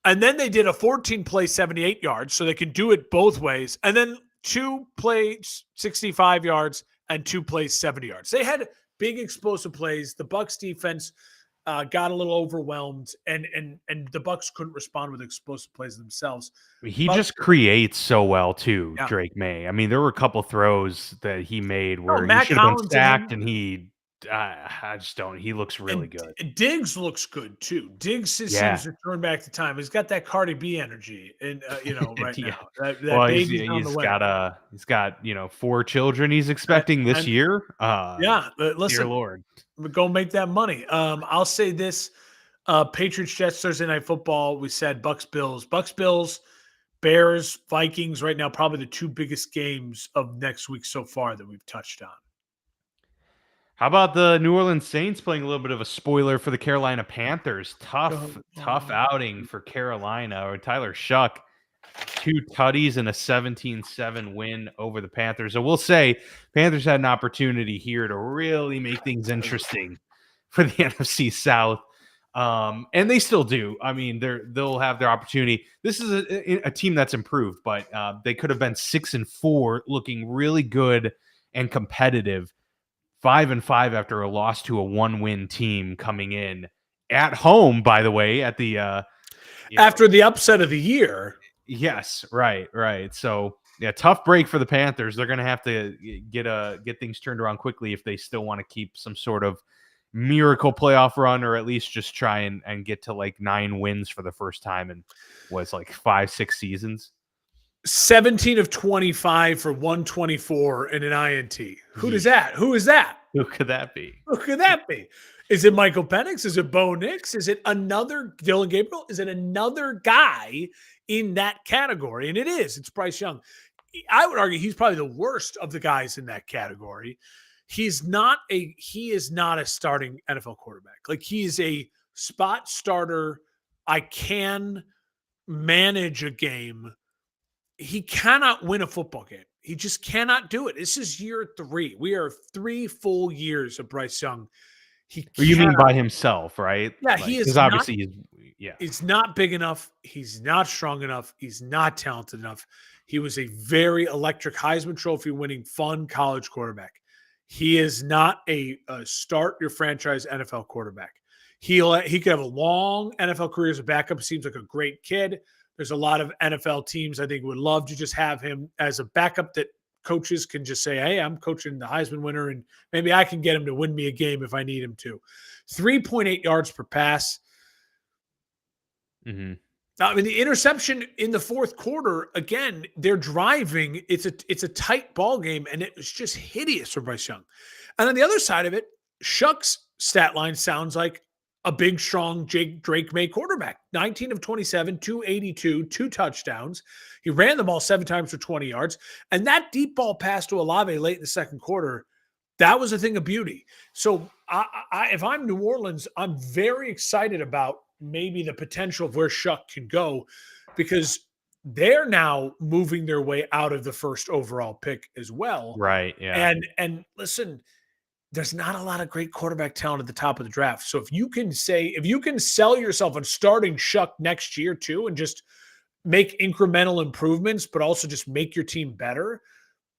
And then they did a 14 play 78 yards, so they can do it both ways. And then 2 plays 65 yards and 2 plays 70 yards. They had big explosive plays. The Bucs defense got a little overwhelmed, and the Bucs couldn't respond with explosive plays themselves. He just creates so well too, Yeah. Drake May. I mean, there were a couple throws that he made where he Matt should have been Collins sacked, and he I just don't. He looks really good. Diggs looks good too. Diggs seems to turn back the time. He's got that Cardi B energy, and right Yeah. now, that Well, baby's on the way. he's got 4 children he's expecting this year. Listen, dear Lord, go make that money. I'll say this: Patriots Jets Thursday Night Football. We said Bucs Bills, Bears Vikings. Right now, probably the 2 biggest games of next week so far that we've touched on. how about the New Orleans Saints playing a little bit of a spoiler for the Carolina Panthers? Tough outing for Carolina, or Tyler Shuck. 2 tutties and a 17-7 win over the Panthers. So we'll say Panthers had an opportunity here to really make things interesting for the NFC South. And they still do. I mean, they'll have their opportunity. This is a team that's improved, but they could have been 6-4, looking really good and competitive. 5-5 after a loss to a 1-win team coming in at home, by the way, at the after the upset of the year. Yes, right. So yeah, tough break for the Panthers. They're going to have to get things turned around quickly if they still want to keep some sort of miracle playoff run, or at least just try and get to like 9 wins for the first time in 5-6 seasons. 17 of 25 for 124 and an INT. Who is that? Who could that be? Is it Michael Penix? Is it Bo Nix? Is it another Dylan Gabriel? Is it another guy in that category? And it is. It's Bryce Young. I would argue he's probably the worst of the guys in that category. He is not a starting NFL quarterback. Like, he is a spot starter. I can manage a game. He cannot win a football game. He just cannot do it. This is year 3. We are 3 full years of Bryce Young. You mean by himself, right? Yeah, he is. Because obviously he's not big enough. He's not strong enough. He's not talented enough. He was a very electric Heisman Trophy winning, fun college quarterback. He is not a start your franchise NFL quarterback. He could have a long NFL career as a backup. He seems like a great kid. There's a lot of NFL teams I think would love to just have him as a backup that coaches can just say, hey, I'm coaching the Heisman winner, and maybe I can get him to win me a game if I need him to. 3.8 yards per pass. Mm-hmm. I mean, the interception in the fourth quarter, again, they're driving. It's a tight ball game, and it was just hideous for Bryce Young. And on the other side of it, Shuck's stat line sounds like a big, strong Drake May quarterback. 19 of 27, 282, 2 touchdowns. He ran the ball 7 times for 20 yards. And that deep ball pass to Olave late in the second quarter, that was a thing of beauty. So if I'm New Orleans, I'm very excited about maybe the potential of where Shuck can go, because they're now moving their way out of the first overall pick as well. Right, yeah. And listen, there's not a lot of great quarterback talent at the top of the draft. So if you can sell yourself on starting Shuck next year too, and just make incremental improvements, but also just make your team better,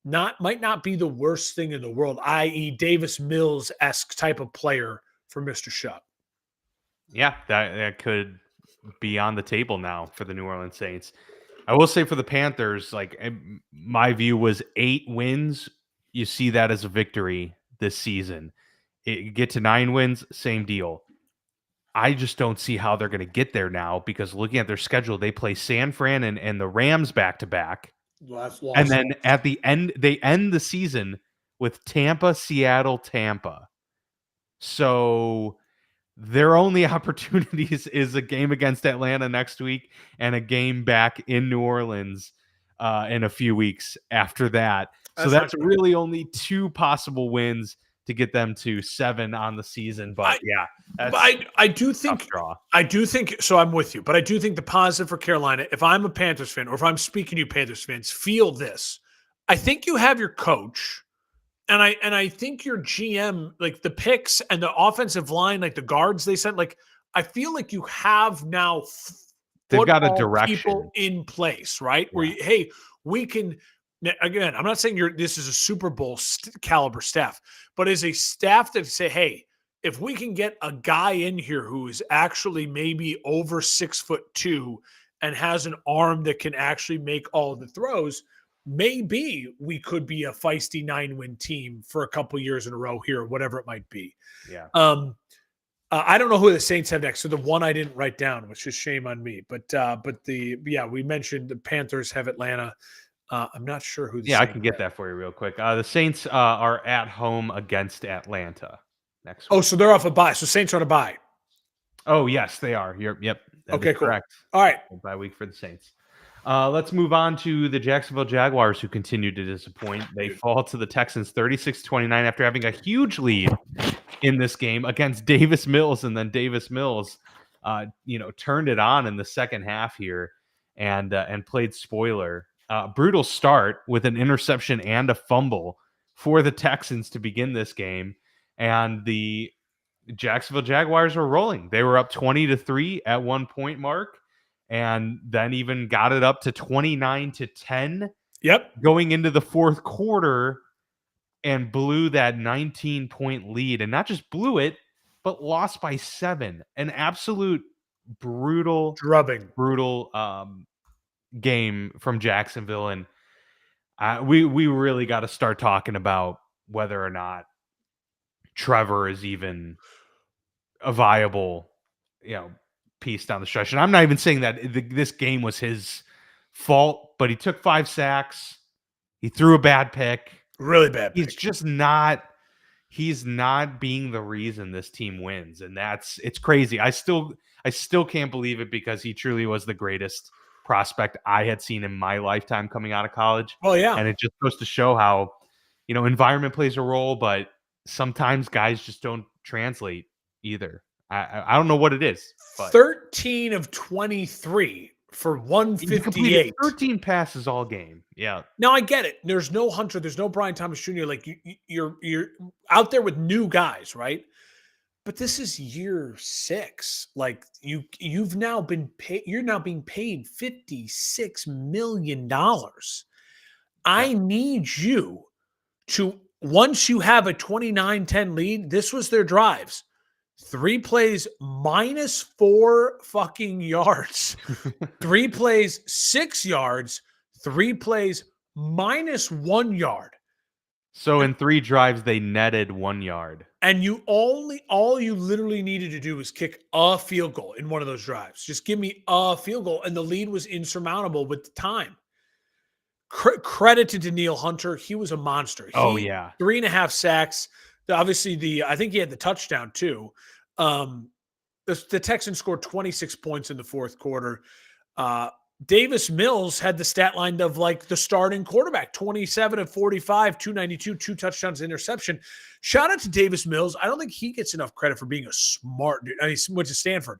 might not be the worst thing in the world, i.e. Davis Mills-esque type of player for Mr. Shuck. Yeah, that could be on the table now for the New Orleans Saints. I will say for the Panthers, like, my view was 8 wins. You see that as a victory this season. Get to 9 wins, same deal. I just don't see how they're going to get there now, because looking at their schedule, they play San Fran and the Rams back-to-back. And then at the end, they end the season with Tampa, Seattle, Tampa. So their only opportunities is a game against Atlanta next week and a game back in New Orleans in a few weeks after that. So that's really only 2 possible wins to get them to 7 on the season. But I do think so. I'm with you, but I do think the positive for Carolina, if I'm a Panthers fan, or if I'm speaking to you Panthers fans, feel this. I think you have your coach, I think your GM, like the picks and the offensive line, like the guards they sent, like I feel like you have now They've got a football people direction. in place, right? Where Yeah. you, hey, we can. Again, I'm not saying this is a Super Bowl caliber staff, but as a staff that say, hey, if we can get a guy in here who is actually maybe over 6'2" and has an arm that can actually make all of the throws, maybe we could be a feisty 9-win team for a couple years in a row here, whatever it might be. Yeah. I don't know who the Saints have next. So the one I didn't write down, which is shame on me. But we mentioned the Panthers have Atlanta. I'm not sure who the Yeah, I Saints can get have. that for you real quick. The Saints are at home against Atlanta next Oh, week. so they're off a bye. So Saints are on a bye. Oh, yes, they are. Yep, that is Okay, cool. correct. All right. Bye week for the Saints. Let's move on to the Jacksonville Jaguars, who continue to disappoint. They fall to the Texans 36-29 after having a huge lead in this game against Davis Mills, and then Davis Mills, turned it on in the second half here and played spoiler. Brutal start with an interception and a fumble for the Texans to begin this game, and the Jacksonville Jaguars were rolling. They were up 20-3 at one point mark, and then even got it up to 29-10 Yep. going into the fourth quarter, and blew that 19-point lead, and not just blew it, but lost by 7. An absolute brutal Drubbing. game from Jacksonville, and we really got to start talking about whether or not Trevor is even a viable, piece down the stretch. And I'm not even saying that this game was his fault, but he took 5 sacks. He threw a bad pick. Really bad pick. He's just not. He's not being the reason this team wins, and it's crazy. I still can't believe it, because he truly was the greatest prospect I had seen in my lifetime coming out of college. Oh, yeah. And it just goes to show how, environment plays a role, but sometimes guys just don't translate either. I don't know what it is, but 13 of 23 for he 158. completed 13 passes all game. Yeah. Now I get it. There's no Hunter. There's no Brian Thomas Jr. Like you're out there with new guys, right? But this is year 6. Like you've now been paid. You're now being paid $56 million. I need you to, once you have a 29-10 lead, this was their drives. 3 plays minus 4 fucking yards. 3 plays 6 yards. 3 plays minus 1 yard. So in 3 drives, they netted 1 yard. And all you literally needed to do was kick a field goal in one of those drives. Just give me a field goal. And the lead was insurmountable with the time. Credit to Danielle Hunter. He was a monster. 3.5 sacks. Obviously, I think he had the touchdown too. The Texans scored 26 points in the fourth quarter. Davis Mills had the stat line of like the starting quarterback, 27 of 45, 292, 2 touchdowns, interception. Shout out to Davis Mills. I don't think he gets enough credit for being a smart dude. He went to Stanford.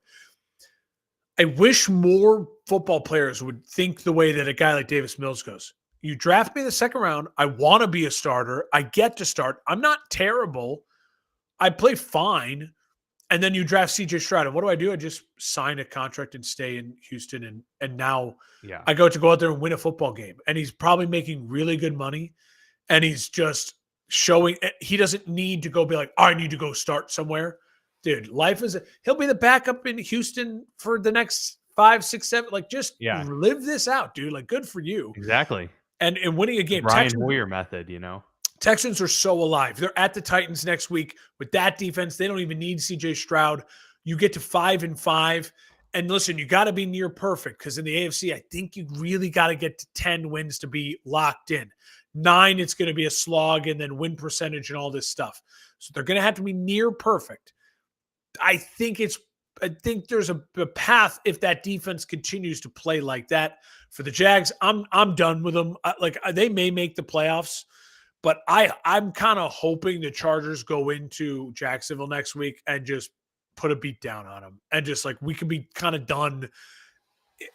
I wish more football players would think the way that a guy like Davis Mills goes. You draft me in the second round. I want to be a starter. I get to start. I'm not terrible. I play fine. And then you draft CJ Stroud. And what do? I just sign a contract and stay in Houston. And now I go out there and win a football game. And he's probably making really good money. And he's just showing he doesn't need to go be like, I need to go start somewhere. Dude, he'll be the backup in Houston for the next 5, 6, 7. Like, just live this out, dude. Like, good for you. Exactly. And winning a game. Brian Hoyer method, Texans are so alive. They're at the Titans next week with that defense. They don't even need CJ Stroud. You get to 5-5. And listen, you got to be near perfect, because in the AFC, I think you really got to get to 10 wins to be locked in. 9, it's going to be a slog, and then win percentage and all this stuff. So they're going to have to be near perfect. I think there's a path if that defense continues to play like that. For the Jags, I'm done with them. They may make the playoffs, but I'm kind of hoping the Chargers go into Jacksonville next week and just put a beat down on them, and just like we can be kind of done.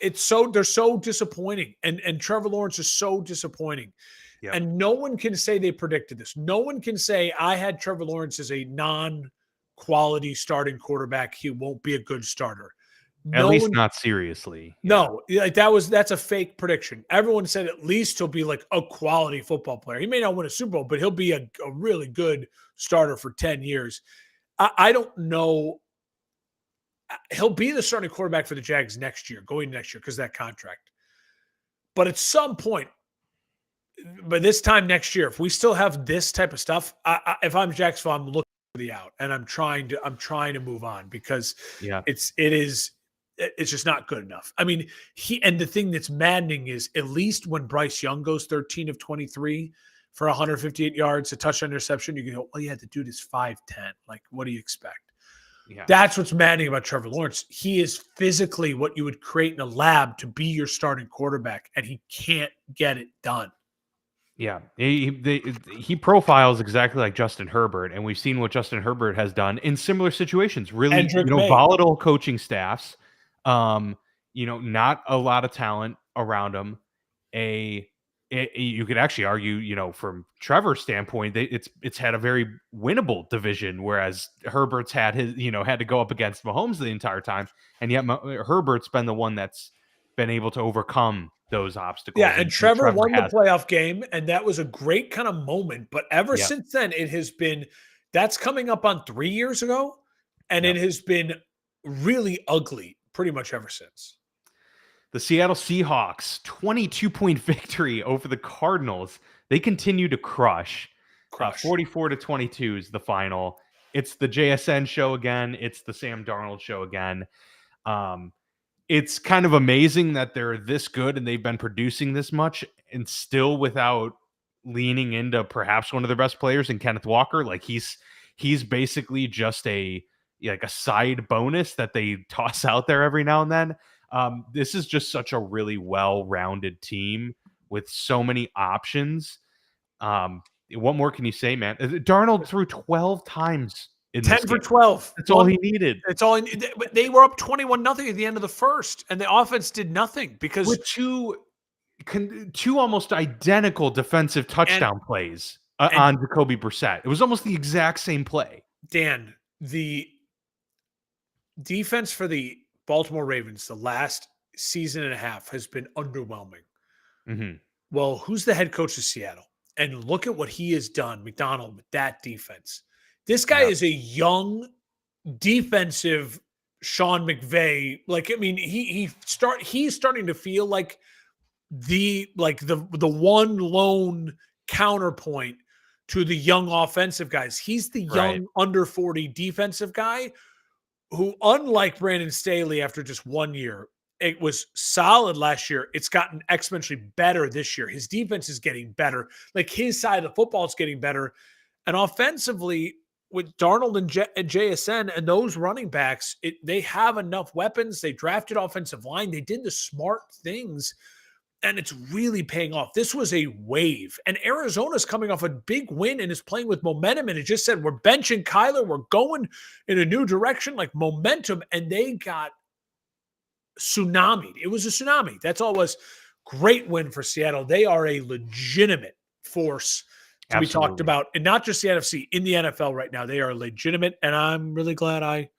They're so disappointing, and Trevor Lawrence is so disappointing. Yep. And no one can say they predicted this. No one can say, I had Trevor Lawrence as a non-quality starting quarterback. He won't be a good starter. At No least one, not seriously. no, like that's a fake prediction. Everyone said at least he'll be like a quality football player. He may not win a Super Bowl, but he'll be a really good starter for 10 years. I don't know. He'll be the starting quarterback for the Jags next year, going next year, because of that contract. But at some point, but this time next year, if we still have this type of stuff, if I'm Jacksonville, I'm looking for the out, and I'm trying to move on, because Yeah. it's just not good enough. I mean, and the thing that's maddening is, at least when Bryce Young goes 13 of 23 for 158 yards, a touchdown interception, you can go, oh yeah, the dude is 5'10". Like, what do you expect? Yeah. That's what's maddening about Trevor Lawrence. He is physically what you would create in a lab to be your starting quarterback, and he can't get it done. Yeah, he profiles exactly like Justin Herbert, and we've seen what Justin Herbert has done in similar situations. Really, volatile coaching staffs, not a lot of talent around him. You could actually argue, from Trevor's standpoint, it's had a very winnable division, whereas Herbert's had had to go up against Mahomes the entire time, and yet Herbert's been the one that's been able to overcome those obstacles. Yeah, and Trevor won the playoff game, and that was a great kind of moment. But ever since then, it has been, that's coming up on 3 years ago, and it has been really ugly pretty much ever since. The Seattle Seahawks, 22-point victory over the Cardinals. They continue to crush. 44-22 is the final. It's the JSN show again. It's the Sam Darnold show again. It's kind of amazing that they're this good and they've been producing this much and still without leaning into perhaps one of their best players in Kenneth Walker. Like, he's basically just a side bonus that they toss out there every now and then. This is just such a really well-rounded team with so many options. What more can you say, man? Darnold threw 12 times. 10 for 12. That's all he needed. That's all he needed. But they were up 21-0 at the end of the first, and the offense did nothing because with two almost identical defensive touchdown plays on Jacoby Brissett. It was almost the exact same play. Dan, the defense for the Baltimore Ravens the last season and a half has been underwhelming. Mm-hmm. Well, who's the head coach of Seattle? And look at what he has done, McDonald, with that defense. This guy is a young, defensive Sean McVay. Like, I mean, he's starting to feel like the one lone counterpoint to the young offensive guys. He's the young under 40 defensive guy who, unlike Brandon Staley, after just 1 year, it was solid last year. It's gotten exponentially better this year. His defense is getting better. Like, his side of the football is getting better. And offensively, with Darnold and JSN and those running backs, they have enough weapons. They drafted offensive line. They did the smart things, and it's really paying off. This was a wave. And Arizona's coming off a big win and is playing with momentum. And it just said, we're benching Kyler. We're going in a new direction, like momentum. And they got tsunami. It was a tsunami. That's all it was. Great win for Seattle. They are a legitimate force to be talked about, and not just the NFC, in the NFL right now. They are legitimate, and I'm really glad I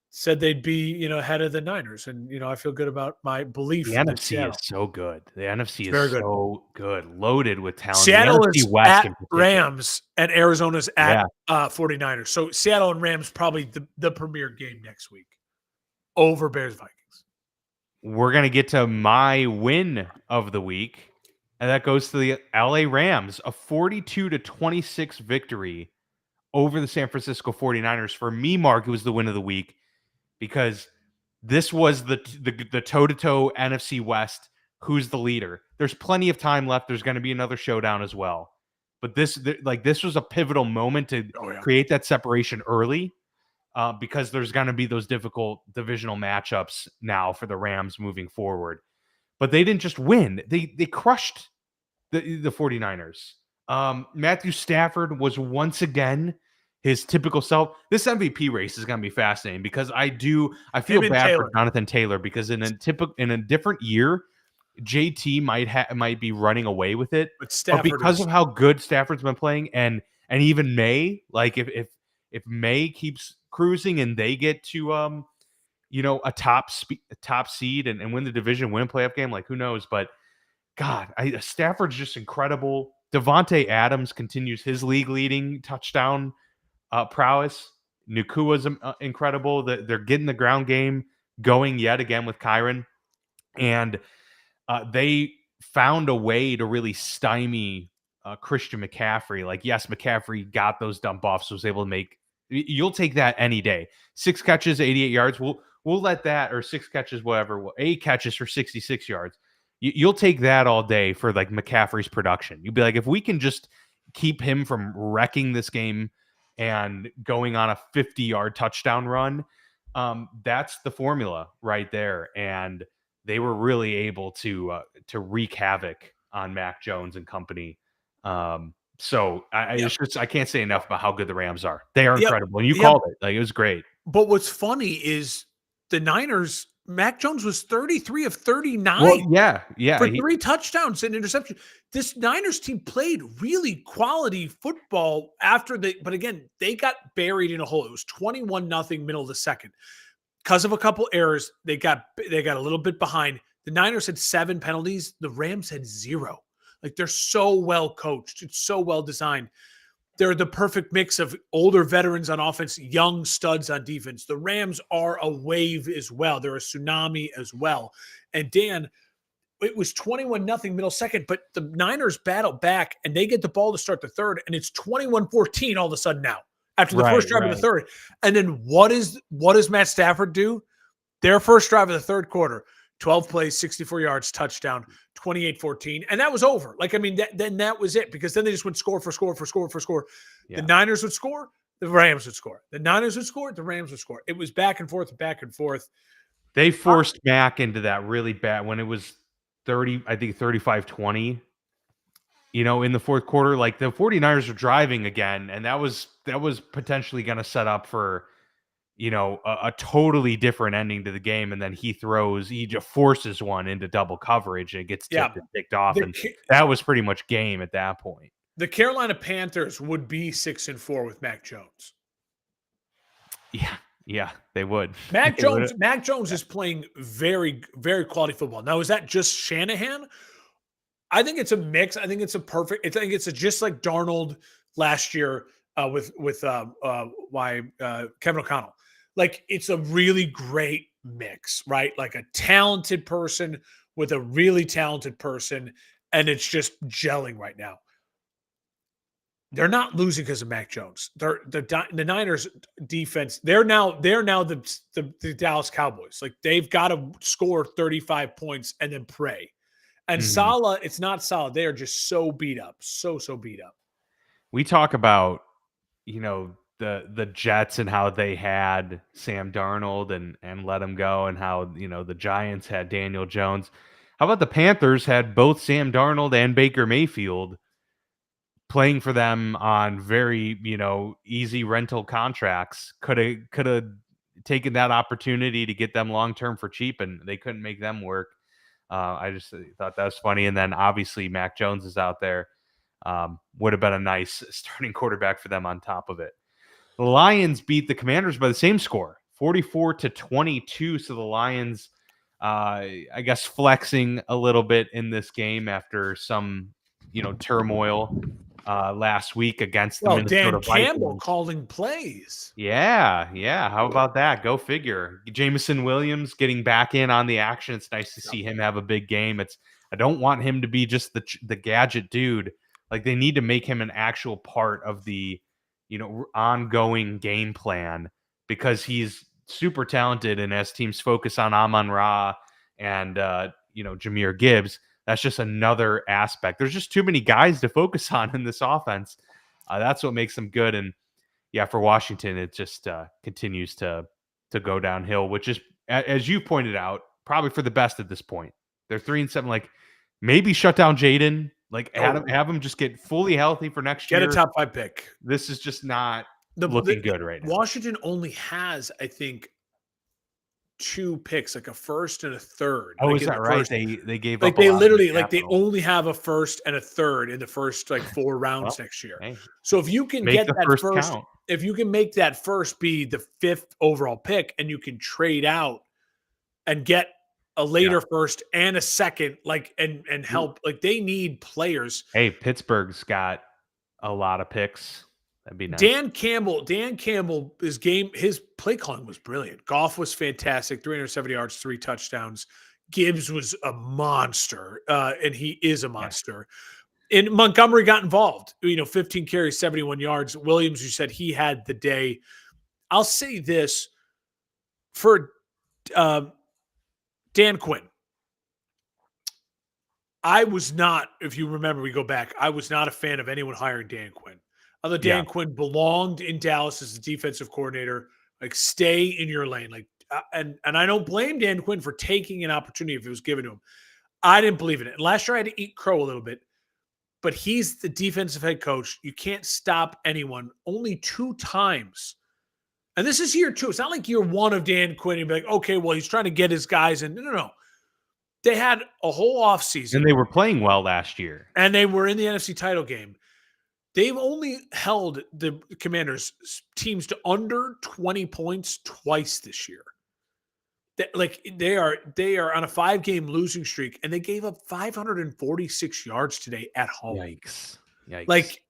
said they'd be, ahead of the Niners, and I feel good about my belief. The NFC is so good. The NFC is so good, loaded with talent. Seattle is West at Rams, and Arizona's at 49ers. So Seattle and Rams probably the premier game next week over Bears Vikings. We're gonna get to my win of the week. And that goes to the LA Rams, a 42-26 victory over the San Francisco 49ers. For me, Mark, it was the win of the week because this was the toe-to-toe NFC West. Who's the leader? There's plenty of time left. There's going to be another showdown as well. But this was a pivotal moment to create that separation early because there's going to be those difficult divisional matchups now for the Rams moving forward. But they didn't just win. They crushed the 49ers. Matthew Stafford was once again his typical self. This MVP race is going to be fascinating because I feel bad for Jonathan Taylor because in a different year, JT might be running away with it, But but Stafford because is of how good Stafford's been playing, and even May, like if May keeps cruising and they get to a top seed and win the division, win a playoff game, like who knows? But God, Stafford's just incredible. Devontae Adams continues his league leading touchdown prowess. Nakua's incredible. They're getting the ground game going yet again with Kyron, and they found a way to really stymie Christian McCaffrey. Like, yes, McCaffrey got those dump offs, was able to make. You'll take that any day. 6 catches, 88 yards. We'll let that, or 6 catches, whatever. 8 catches for 66 yards. You'll take that all day for like McCaffrey's production. You'll be like, if we can just keep him from wrecking this game and going on a 50-yard touchdown run, that's the formula right there. And they were really able to wreak havoc on Mac Jones and company. So it's just, I can't say enough about how good the Rams are. They are incredible, and you called it. Like, it was great. But what's funny is the Niners. Mac Jones was 33 of 39. Well, yeah, for 3 touchdowns and interception. This Niners team played really quality football but again, they got buried in a hole. It was 21-0 middle of the second. Because of a couple errors, they got a little bit behind. The Niners had 7 penalties. The Rams had 0. Like, they're so well coached. It's so well designed. They're the perfect mix of older veterans on offense, young studs on defense. The Rams are a wave as well. They're a tsunami as well. And Dan, it was 21-0 middle second, but the Niners battle back and they get the ball to start the third, and it's 21-14 all of a sudden now after the first drive of the third. And then what does Matt Stafford do? Their first drive of the third quarter, 12 plays, 64 yards, touchdown, 28-14. And that was over. Like, I mean, then that was it, because then they just went score for score for score for score. Yeah. The Niners would score, the Rams would score. The Niners would score, the Rams would score. It was back and forth, back and forth. They forced Mac into that really bad when it was 35-20, in the fourth quarter. Like, the 49ers are driving again, and that was potentially going to set up for, a totally different ending to the game. And then he just forces one into double coverage, and it gets tipped and picked off. And that was pretty much game at that point. The Carolina Panthers would be 6-4 with Mac Jones. Yeah, they would. Mac Jones is playing very, very quality football. Now, is that just Shanahan? I think it's a mix. I think it's just like Darnold last year with Kevin O'Connell. Like, it's a really great mix, right? Like, a talented person with a really talented person, and it's just gelling right now. They're not losing because of Mac Jones. The Niners defense, they're now the Dallas Cowboys. Like, they've got to score 35 points and then pray. And Saleh, it's not Saleh. They are just so beat up. So beat up. We talk about, the Jets and how they had Sam Darnold and let him go, and how, the Giants had Daniel Jones. How about the Panthers had both Sam Darnold and Baker Mayfield playing for them on very, easy rental contracts? Could have taken that opportunity to get them long-term for cheap, and they couldn't make them work. I just thought that was funny. And then obviously Mac Jones is out there. Would have been a nice starting quarterback for them on top of it. The Lions beat the Commanders by the same score, 44-22. So the Lions, I guess, flexing a little bit in this game after some, turmoil last week against the Minnesota Vikings. Dan Campbell calling plays. Yeah. How about that? Go figure. Jameson Williams getting back in on the action. It's nice to see him have a big game. I don't want him to be just the gadget dude. Like, they need to make him an actual part of the, ongoing game plan, because he's super talented. And as teams focus on Amon-Ra and, Jahmyr Gibbs, that's just another aspect. There's just too many guys to focus on in this offense. That's what makes them good. And yeah, for Washington, it just continues to go downhill, which is, as you pointed out, probably for the best at this point. They're 3-7. Like, maybe shut down Jaden. Like, have him just get fully healthy for next year. Get a top 5 pick. This is just not looking good right now. Washington only has, I think, 2 picks, like a first and a third. Oh, Like is in that the right? first, They gave like up a they lot of their literally like they capital. only have a first and a third in the first like 4 rounds Well, next year. hey, So if you can make get the that first first, count. if you can make that first be the 5th overall pick and you can trade out and get a Yeah. later first and a second, like and Ooh. help, like they need players. Hey, Pittsburgh's got a lot of picks. That'd be nice. Dan Campbell, his play calling was brilliant. Goff was fantastic, 370 yards, 3 touchdowns. Gibbs was a monster, and he is a Yeah. monster. And Montgomery got involved. 15 carries, 71 yards. Williams, you said he had the day. I'll say this for um, Dan Quinn. I was not, if you remember, we go back, I was not a fan of anyone hiring Dan Quinn. Although Yeah. Dan Quinn belonged in Dallas as the defensive coordinator, like stay in your lane. Like, and I don't blame Dan Quinn for taking an opportunity if it was given to him. I didn't believe in it. And last year I had to eat crow a little bit, but he's the defensive head coach. You can't stop anyone. Only 2 times. And this is year 2. It's not like year 1 of Dan Quinn. You'd be like, okay, well, he's trying to get his guys in. No. They had a whole offseason. And they were playing well last year. And they were in the NFC title game. They've only held the Commanders teams to under 20 points twice this year. They are on a 5-game losing streak, and they gave up 546 yards today at home. Yikes. Like,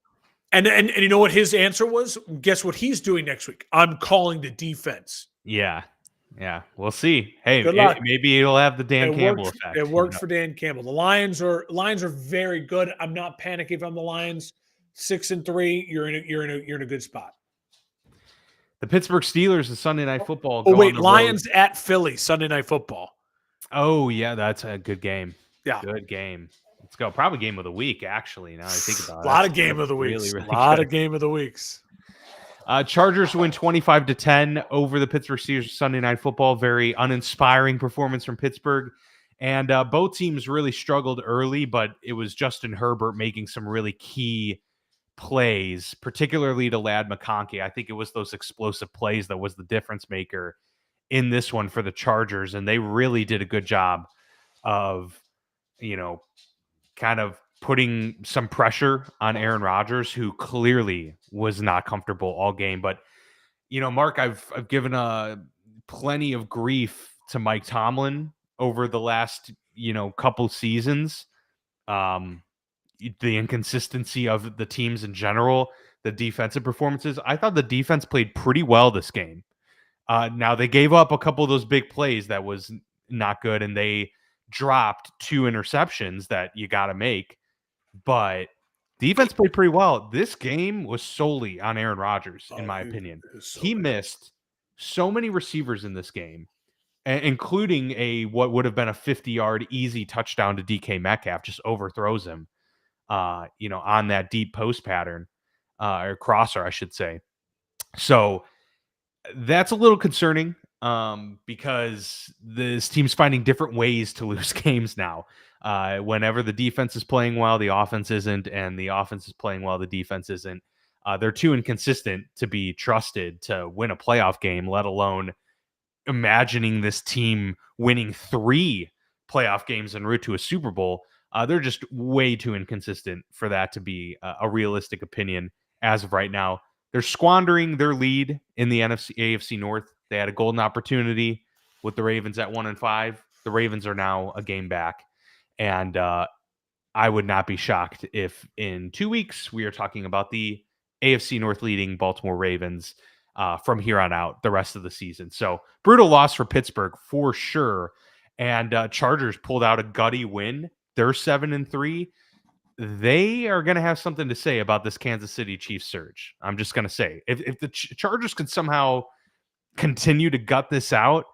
and you know what his answer was? Guess what he's doing next week? I'm calling the defense. Yeah. We'll see. Hey, Good luck. maybe it'll have the Dan Campbell effect. It worked for Dan Campbell. The Lions are very good. I'm not panicking if I'm the Lions. 6-3, you're in a good spot. The Pittsburgh Steelers is Sunday Night Football. Oh wait, Lions at Philly Sunday Night Football. Oh yeah, that's a good game. Yeah, good game. Let's go. Probably game of the week, actually. Now I think about it, a lot of game of the weeks. Really a lot good. of game of the weeks. Chargers win 25-10 over the Pittsburgh Steelers Sunday Night Football. Very uninspiring performance from Pittsburgh. And both teams really struggled early, but it was Justin Herbert making some really key plays, particularly to Ladd McConkey. I think it was those explosive plays that was the difference maker in this one for the Chargers. And they really did a good job of, kind of putting some pressure on Aaron Rodgers, who clearly was not comfortable all game. But, Mark, I've given plenty of grief to Mike Tomlin over the last, couple seasons. The inconsistency of the teams in general, the defensive performances. I thought the defense played pretty well this game. Now they gave up a couple of those big plays that was not good, and they dropped 2 interceptions that you got to make. But defense played pretty well. This game was solely on Aaron Rodgers, in my opinion. He missed so many receivers in this game, including what would have been a 50-yard easy touchdown to DK Metcalf, just overthrows him, on that deep post pattern, or crosser, I should say. So that's a little concerning, because this team's finding different ways to lose games now. Whenever the defense is playing well, the offense isn't, and the offense is playing well, the defense isn't. They're too inconsistent to be trusted to win a playoff game, let alone imagining this team winning 3 playoff games en route to a Super Bowl. They're just way too inconsistent for that to be a realistic opinion as of right now. They're squandering their lead in the AFC North. They had a golden opportunity with the Ravens at 1-5. The Ravens are now a game back. And I would not be shocked if in 2 weeks we are talking about the AFC North leading Baltimore Ravens from here on out the rest of the season. So brutal loss for Pittsburgh for sure. And Chargers pulled out a gutty win. They're 7-3. They are going to have something to say about this Kansas City Chiefs surge. I'm just going to say, if the Chargers could somehow continue to gut this out,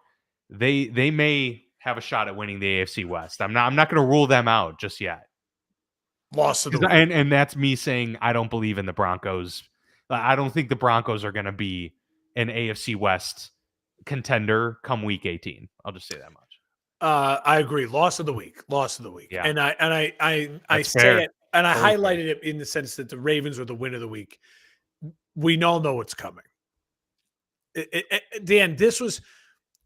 they may have a shot at winning the AFC West. I'm not going to rule them out just yet. Loss of the week. And that's me saying I don't believe in the Broncos. I don't think the Broncos are going to be an AFC West contender come week 18. I'll just say that much. I agree. Loss of the week. Yeah. And I say fair. it, and I Totally highlighted it in the sense that the Ravens were the win of the week. We all know what's coming. Dan, this was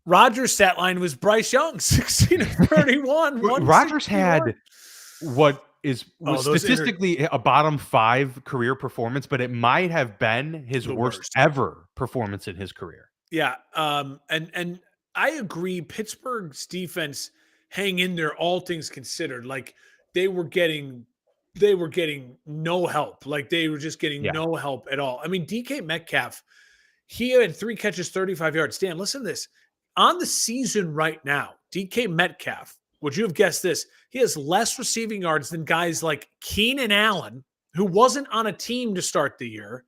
Rodgers' stat line was Bryce Young, 16 of 31, Rodgers 161. had what was Those statistically a bottom 5 career performance, but it might have been his the worst worst. ever performance in his career. Yeah. And I agree. Pittsburgh's defense hang in there, all things considered. Like they were getting no help. Like they were just getting Yeah. no help at all. I mean, DK Metcalf, he had 3 catches, 35 yards. Dan, listen to this. On the season right now, DK Metcalf, would you have guessed this? He has less receiving yards than guys like Keenan Allen, who wasn't on a team to start the year,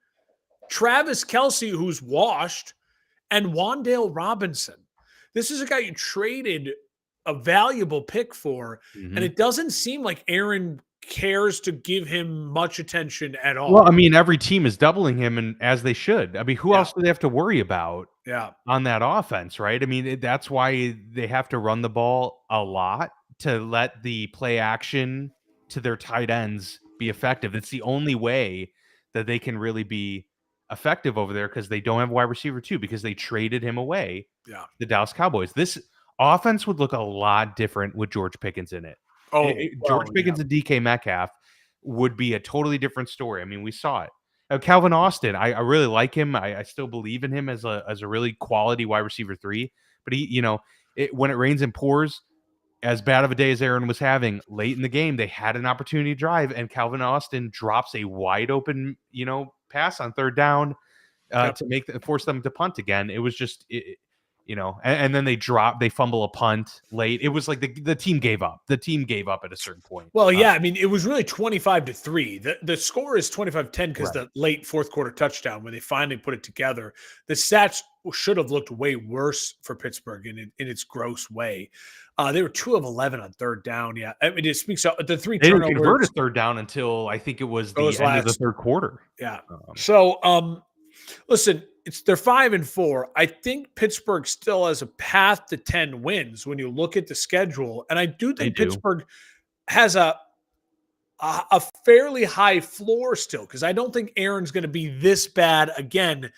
Travis Kelce, who's washed, and Wan'Dale Robinson. This is a guy you traded a valuable pick for, and Mhm. it doesn't seem like Aaron cares to give him much attention at all. Well, I mean, every team is doubling him, and as they should. I mean, who Yeah, else do they have to worry about yeah, on that offense, right? I mean, that's why they have to run the ball a lot to let the play action to their tight ends be effective. It's the only way that they can really be effective over there because they don't have a wide receiver too, because they traded him away, yeah. the Dallas Cowboys. This offense would look a lot different with George Pickens in it. Oh, George well, yeah, Pickens and DK Metcalf would be a totally different story. I mean, we saw it. Calvin Austin, I really like him. I still believe in him as a really quality wide receiver 3. But he, when it rains and pours, as bad of a day as Aaron was having late in the game, they had an opportunity to drive, and Calvin Austin drops a wide open, pass on 3rd down yep. to force them to punt again. It was just, and then they fumble a punt late. It was like the team gave up. The team gave up at a certain point. Well, yeah, I mean, it was really 25-3. The score is 25-10 because Right. the late fourth quarter touchdown when they finally put it together. The stats should have looked way worse for Pittsburgh in its gross way. They were 2 of 11 on 3rd down. Yeah, I mean, it speaks of the 3 They didn't convert a turnovers. 3rd down until I think it was the Those end of the last, 3rd quarter. yeah. Um, So, listen, they're 5-4. I think Pittsburgh still has a path to 10 wins when you look at the schedule, and I do they think do. Pittsburgh has a fairly high floor still because I don't think Aaron's going to be this bad again.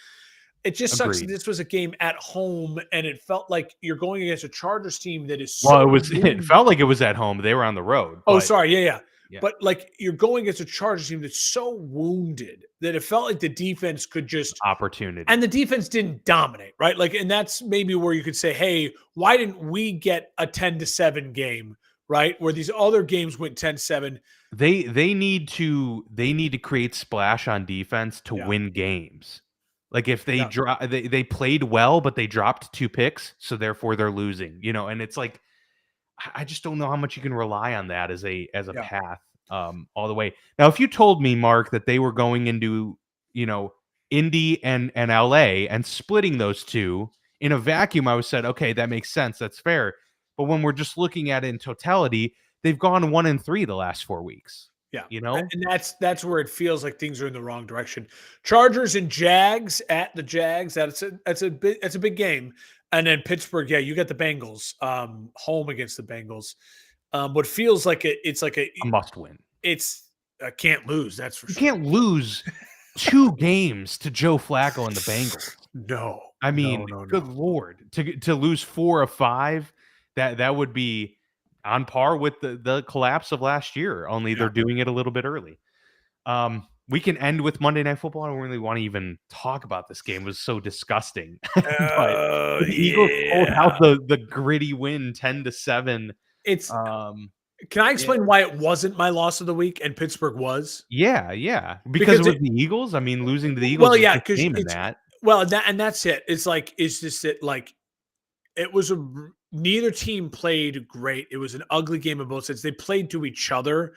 It just sucks that Agreed. this was a game at home and it felt like you're going against a Chargers team that is Well, so it felt like it was at home. They were on the road, Oh, but sorry. Yeah. yeah, But like you're going against a Chargers team that's so wounded that it felt like the defense could just opportunity. and the defense didn't dominate, right? Like, and that's maybe where you could say, hey, why didn't we get a 10-7 game, right? Where these other games went 10-7. They need to create splash on defense to Yeah. win games. Like if they Yeah. they played well, but they dropped 2 picks, so therefore they're losing. And it's like I just don't know how much you can rely on that as a Yeah. path all the way. Now, if you told me, Mark, that they were going into Indy and LA and splitting those two in a vacuum, I would said, okay, that makes sense. That's fair. But when we're just looking at it in totality, they've gone 1-3 the last 4 weeks. Yeah. You know, And that's where it feels like things are in the wrong direction. Chargers and Jags at the Jags. That's a big game. And then Pittsburgh, yeah, you got the Bengals home against the Bengals. What feels like it's like a must win. it's a can't lose, that's for You sure. can't lose 2 games to Joe Flacco and the Bengals. No. I mean, good Lord, to lose 4 of 5, that would be on par with the collapse of last year. Only they're doing it a little bit early. We can end with Monday Night Football. I don't really want to even talk about this game. It was so disgusting. But the Eagles pulled out the gritty win, 10-7. It's Um, Can I explain why it wasn't my loss of the week and Pittsburgh was? yeah, Because because it was the Eagles. I mean, losing to the Eagles Well, is yeah, the because same in it's that. well, that's it. It's just that like it was neither team played great. It was an ugly game on both sides. They played to each other,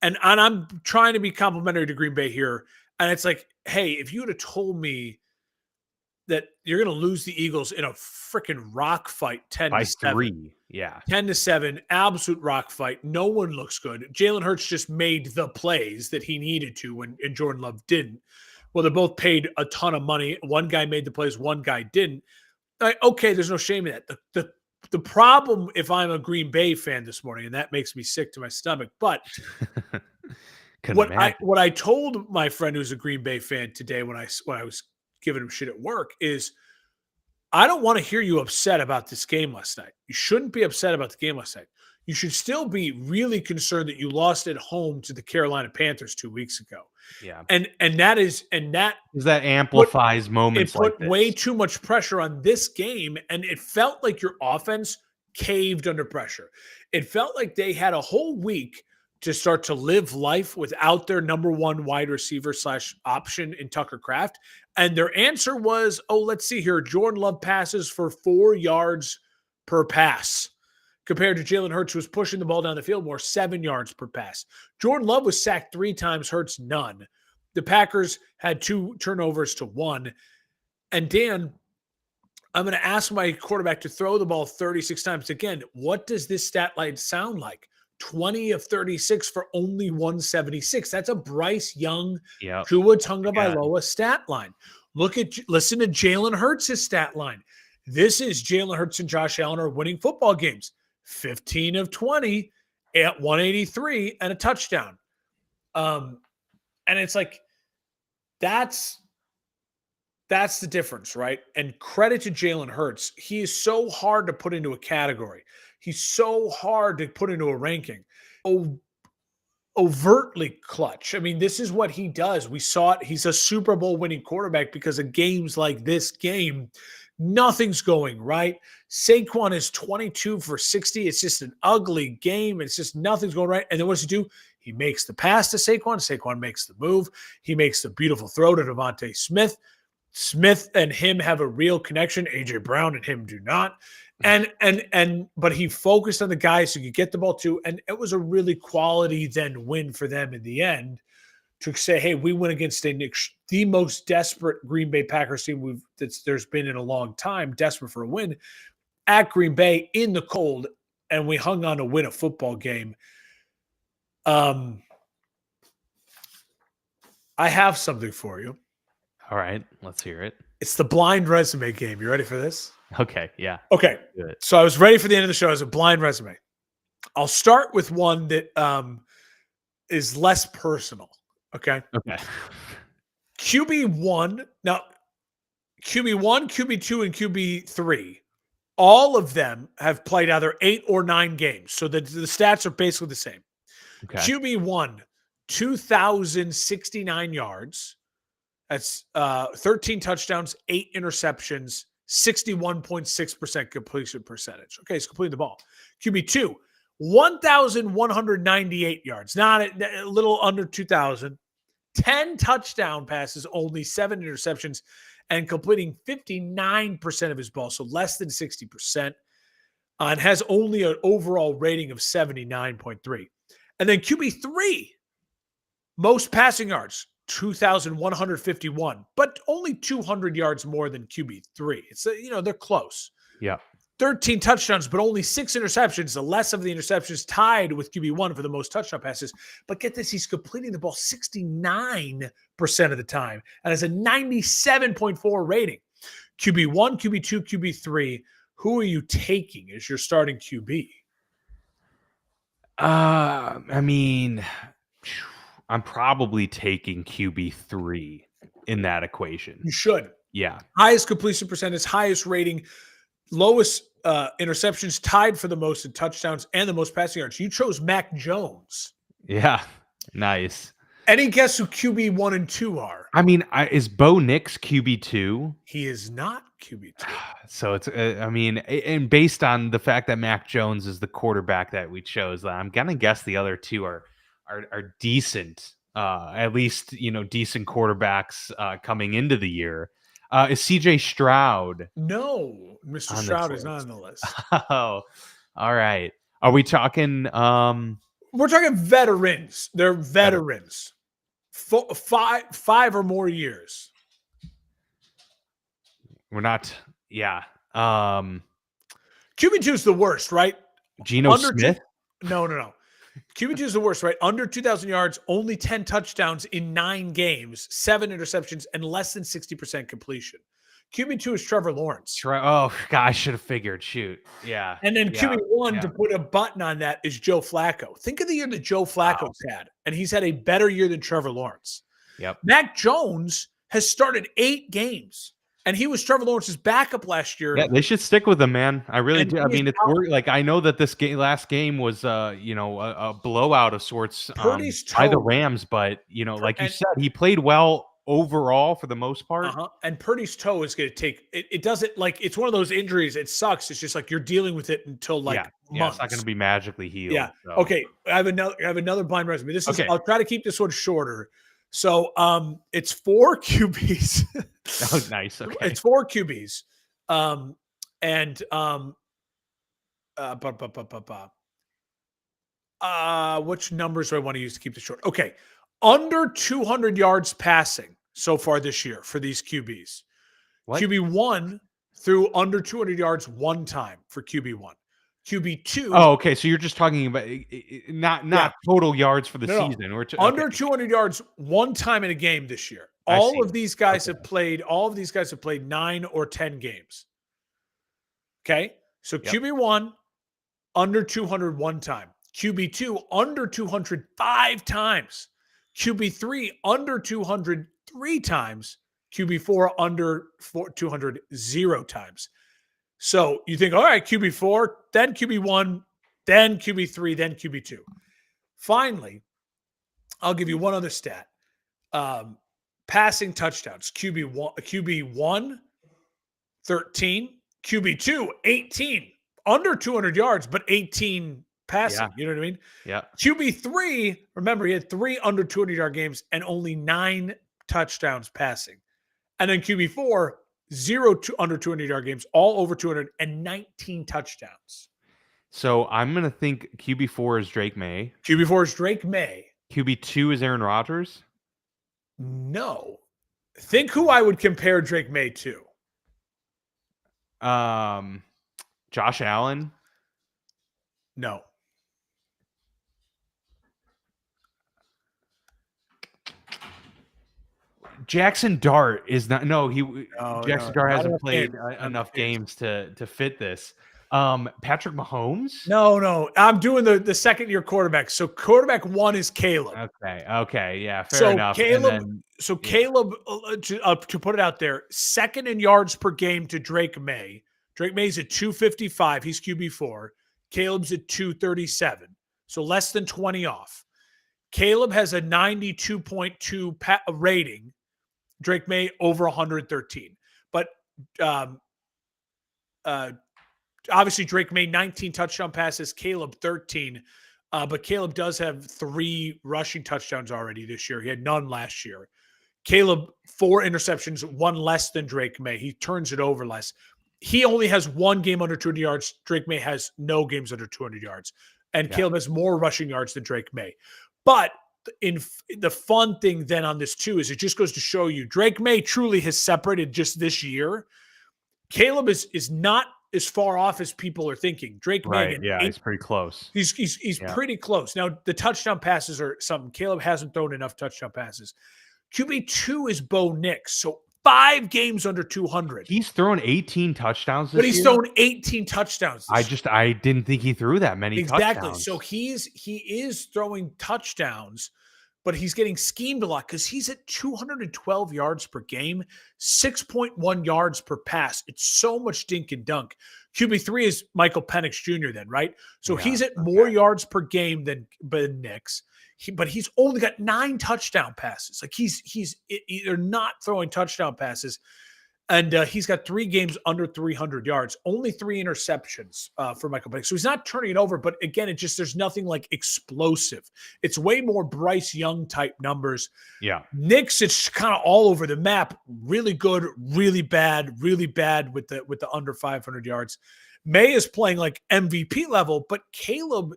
and I'm trying to be complimentary to Green Bay here. And it's like, hey, if you would have told me that you're going to lose the Eagles in a freaking rock fight, By 10-7, 3, yeah. 10-7, absolute rock fight. No one looks good. Jalen Hurts just made the plays that he needed to, and Jordan Love didn't. Well, they both paid a ton of money. One guy made the plays, one guy didn't. Okay, there's no shame in that. The problem, if I'm a Green Bay fan this morning, and that makes me sick to my stomach, but what I told my friend who's a Green Bay fan today when I was giving him shit at work is I don't want to hear you upset about this game last night. You shouldn't be upset about the game last night. You should still be really concerned that you lost at home to the Carolina Panthers 2 weeks ago. Yeah. And that Because that put amplifies moments it put like way this. too much pressure on this game, and it felt like your offense caved under pressure. It felt like they had a whole week to start to live life without their number one wide receiver / option in Tucker Kraft. And their answer was, oh, let's see here. Jordan Love passes for 4 yards per pass compared to Jalen Hurts, who was pushing the ball down the field more, 7 yards per pass. Jordan Love was sacked 3 times, Hurts none. The Packers had 2 turnovers to 1. And Dan, I'm going to ask my quarterback to throw the ball 36 times. Again, what does this stat line sound like? 20 of 36 for only 176. That's a Bryce Young, Yeah. Tua Tagovailoa stat line. Listen to Jalen Hurts' stat line. This is Jalen Hurts and Josh Allen are winning football games. 15 of 20 at 183 and a touchdown. And it's like, that's the difference, right? And credit to Jalen Hurts. He is so hard to put into a category. He's so hard to put into a ranking. Overtly clutch. I mean, this is what he does. We saw it. He's a Super Bowl winning quarterback because of games like this game. Nothing's going right. Saquon is 22 for 60. It's just an ugly game. It's just nothing's going right. And then what's he do? He makes the pass to Saquon. Saquon makes the move. He makes the beautiful throw to Devontae Smith. Smith and him have a real connection. AJ Brown and him do not. But he focused on the guys who could get the ball to, and it was a really quality then win for them in the end to say, hey, we went against the most desperate Green Bay Packers team there's been in a long time, desperate for a win at Green Bay in the cold, and we hung on to win a football game. I have something for you. All right, let's hear it. It's the blind resume game. You ready for this? Okay, yeah. Okay. Good. So I was ready for the end of the show as a blind resume. I'll start with one that is less personal. Okay. Okay. QB1. Now, QB1, QB2, and QB3, all of them have played either 8 or 9 games. So the stats are basically the same. Okay. QB1, 2,069 yards. That's 13 touchdowns, 8 interceptions, 61.6% completion percentage. Okay, he's completing the ball. QB2, 1,198 yards, not a little under 2,000. 10 touchdown passes, only 7 interceptions, and completing 59% of his ball, so less than 60%, and has only an overall rating of 79.3. And then QB3, most passing yards, 2,151, but only 200 yards more than QB3. It's, they're close. Yeah. 13 touchdowns, but only 6 interceptions. The less of the interceptions tied with QB1 for the most touchdown passes. But get this, he's completing the ball 69% of the time and has a 97.4 rating. QB1, QB2, QB3, who are you taking as your starting QB? I mean, I'm probably taking QB3 in that equation. You should. Yeah. Highest completion percentage, highest rating, lowest interceptions, tied for the most in touchdowns and the most passing yards. You chose Mac Jones. Yeah. Nice. Any guess who QB1 and 2 are? I mean, is Bo Nix QB2? He is not QB2. So it's, and based on the fact that Mac Jones is the quarterback that we chose, I'm gonna guess the other two are decent, at least decent quarterbacks coming into the year. Is CJ Stroud? No, Mr. Stroud is not on the list. Oh, all right. Are we talking? We're talking veterans. They're veterans. 5 or more years. We're not. Yeah. QB2 is the worst, right? Geno Smith? No. QB2 is the worst, right? Under 2,000 yards, only 10 touchdowns in 9 games, 7 interceptions, and less than 60% completion. QB2 is Trevor Lawrence. Oh, God, I should have figured. Shoot. Yeah. And then QB1, to put a button on that, is Joe Flacco. Think of the year that Joe Flacco's had, and he's had a better year than Trevor Lawrence. Yep. Mac Jones has started 8 games. And he was Trevor Lawrence's backup last year. Yeah, they should stick with him, man. I really And do. I he is mean, it's out. work. Like I know that this last game was, a blowout of sorts, Purdy's by the toe. Rams, but like you And said, he played well overall for the most part. And Purdy's toe is going to take it. It doesn't like it's one of those injuries. It sucks. It's just like you're dealing with it until like Yeah, it's not going months. to be magically healed. Yeah. So. Okay. I have another blind resume. This is Okay. I'll try to keep this one shorter. So it's 4 QBs. Oh, nice. Okay. It's 4 QBs. And ba, ba, ba, ba, ba. Which numbers do I want to use to keep this short? Okay. Under 200 yards passing so far this year for these QBs. What? QB1 threw under 200 yards one time for QB1. QB2. Oh, okay. So you're just talking about not total yards for the season. Or under 200 yards one time in a game this year. All All of these guys have played 9 or 10 games. Okay? So QB1 under 200 one time. QB2 under 200 5 times. QB3 under 200 3 times. QB4 under 200 0 times. So you think, all right, QB4, then QB1, then QB3, then QB2. Finally, I'll give you one other stat. Passing touchdowns. QB1, 13. QB2, 18. Under 200 yards, but 18 passing. You know what I mean? Yeah. QB3, remember, he had 3 under 200-yard games and only 9 touchdowns passing. And then QB4, 0 to under 200-yard games, all over 200, and 19 touchdowns. So I'm going to think QB4 is Drake May. QB4 is Drake May. QB2 is Aaron Rodgers? No. Think who I would compare Drake May to. Josh Allen? No. Jackson Dart is not. No, Jackson Dart hasn't played enough games to fit this. Patrick Mahomes? No. I'm doing the second year quarterback. So quarterback 1 is Caleb. Okay. Yeah, fair enough. Caleb, Caleb, to put it out there, second in yards per game to Drake May. Drake May's at 255. He's QB4. Caleb's at 237. So less than 20 off. Caleb has a 92.2 rating. Drake May over 113. But obviously Drake May 19 touchdown passes, Caleb 13. But Caleb does have 3 rushing touchdowns already this year. He had none last year. Caleb 4 interceptions, 1 less than Drake May. He turns it over less. He only has 1 game under 200 yards. Drake May has no games under 200 yards. And Caleb has more rushing yards than Drake May. But in the fun thing then on this too is it just goes to show you Drake May truly has separated just this year. Caleb is not as far off as people are thinking. Drake May, he's pretty close. He's pretty close. Now the touchdown passes are something. Caleb hasn't thrown enough touchdown passes. QB2 is Bo Nix, so 5 games under 200. He's thrown 18 touchdowns this but he's year? thrown 18 touchdowns. I didn't think he threw that many touchdowns. So he is throwing touchdowns, but he's getting schemed a lot because he's at 212 yards per game, 6.1 yards per pass. It's so much dink and dunk. QB3 is Michael Penix Jr. then, right? So he's at more yards per game than Nix. But he's only got 9 touchdown passes. Like they're not throwing touchdown passes. And he's got 3 games under 300 yards, only 3 interceptions for Michael Penix. So he's not turning it over. But again, there's nothing like explosive. It's way more Bryce Young type numbers. Yeah. Nix, it's kind of all over the map. Really good, really bad with the under 500 yards. May is playing like MVP level, but Caleb,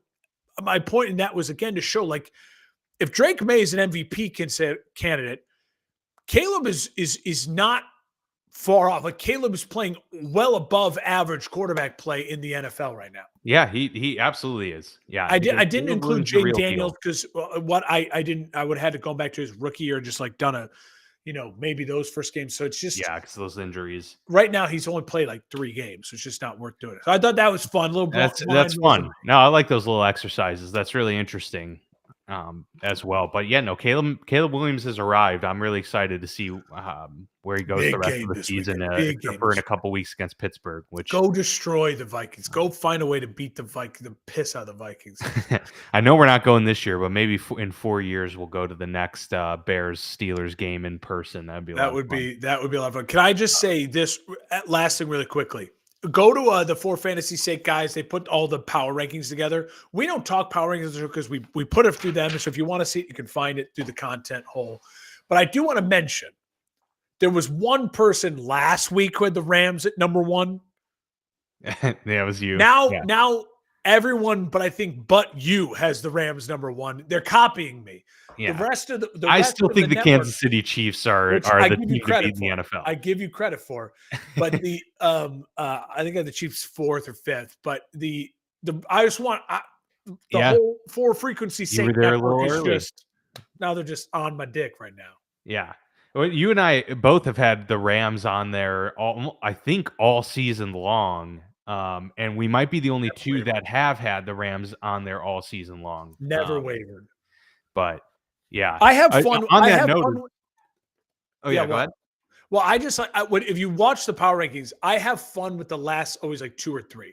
my point in that was again to show like if Drake May is an MVP candidate, Caleb is not far off. Like Caleb is playing well above average quarterback play in the NFL right now. Yeah, he absolutely is. Yeah, I didn't include Jay Daniels because what I would have had to go back to his rookie year, just like done maybe those first games. So it's just because those injuries. Right now, he's only played like 3 games, so it's just not worth doing it. So I thought that was fun. That's fun. No, I like those little exercises. That's really interesting. as well. But yeah, no, Caleb Williams has arrived. I'm really excited to see where he goes Big the rest game of the this season, weekend. Big except game for in this a couple weeks against Pittsburgh. Which Go destroy the Vikings. Go find a way to beat the piss out of the Vikings. I know we're not going this year, but maybe in 4 years we'll go to the next Bears Steelers game in person. That'd be a lot of fun. That would be a lot of fun. Can I just say this last thing really quickly? Go to the For Fantasy Sake guys. They put all the power rankings together. We don't talk power rankings because we put it through them. So if you want to see it, you can find it through the content hole. But I do want to mention there was one person last week who had the Rams at number 1. Yeah, it was you. Now everyone, but I think you has the Rams number 1. They're copying me. Yeah. The rest of the I still think the Kansas City Chiefs are the team to beat in the NFL. I give you credit for, but the I think I have the Chiefs 4th or 5th. But the I just want whole for frequency sake network is just now they're just on my dick right now. Yeah. Well, you and I both have had the Rams on there I think all season long. And we might be the only two that have had the Rams on there all season long. Never wavered. But yeah, I have fun. On that note. Oh yeah, go ahead. Well, I just if you watch the power rankings, I have fun with the last always like 2 or 3.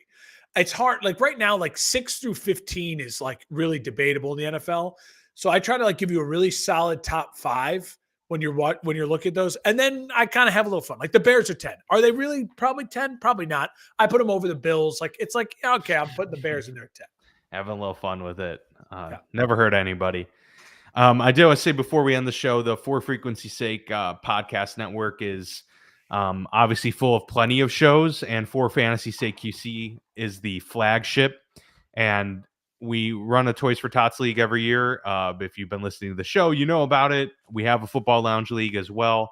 It's hard. Like right now, like 6 through 15 is like really debatable in the NFL. So I try to like give you a really solid top 5 when you're looking at those, and then I kind of have a little fun. Like the Bears are 10. Are they really probably 10? Probably not. I put them over the Bills. Like it's like okay, I'm putting the Bears in there at 10. Having a little fun with it. Never hurt anybody. I do want to say before we end the show, the For Frequency Sake podcast network is obviously full of plenty of shows, and For Fantasy Sake QC is the flagship. And we run a Toys for Tots league every year. If you've been listening to the show, you know about it. We have a football lounge league as well.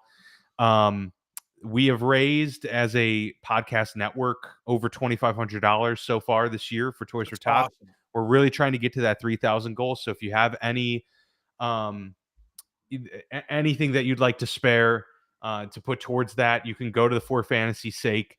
We have raised as a podcast network over $2,500 so far this year for Toys for Tots. Awesome. We're really trying to get to that 3,000 goal. So if you have anything that you'd like to spare to put towards that, you can go to the For Fantasy Sake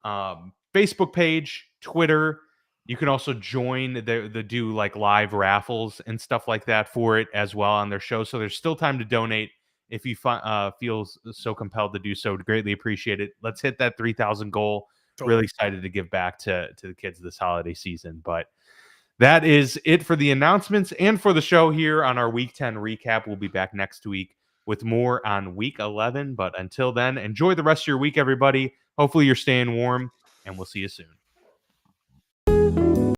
Facebook page, Twitter. You can also join the do like live raffles and stuff like that for it as well on their show. So there's still time to donate if you feel so compelled to do so. Greatly appreciate it. Let's hit that 3,000 goal. Totally. Really excited to give back to the kids this holiday season. But that is it for the announcements and for the show here on our Week 10 recap. We'll be back next week with more on Week 11. But until then, enjoy the rest of your week, everybody. Hopefully you're staying warm, and we'll see you soon.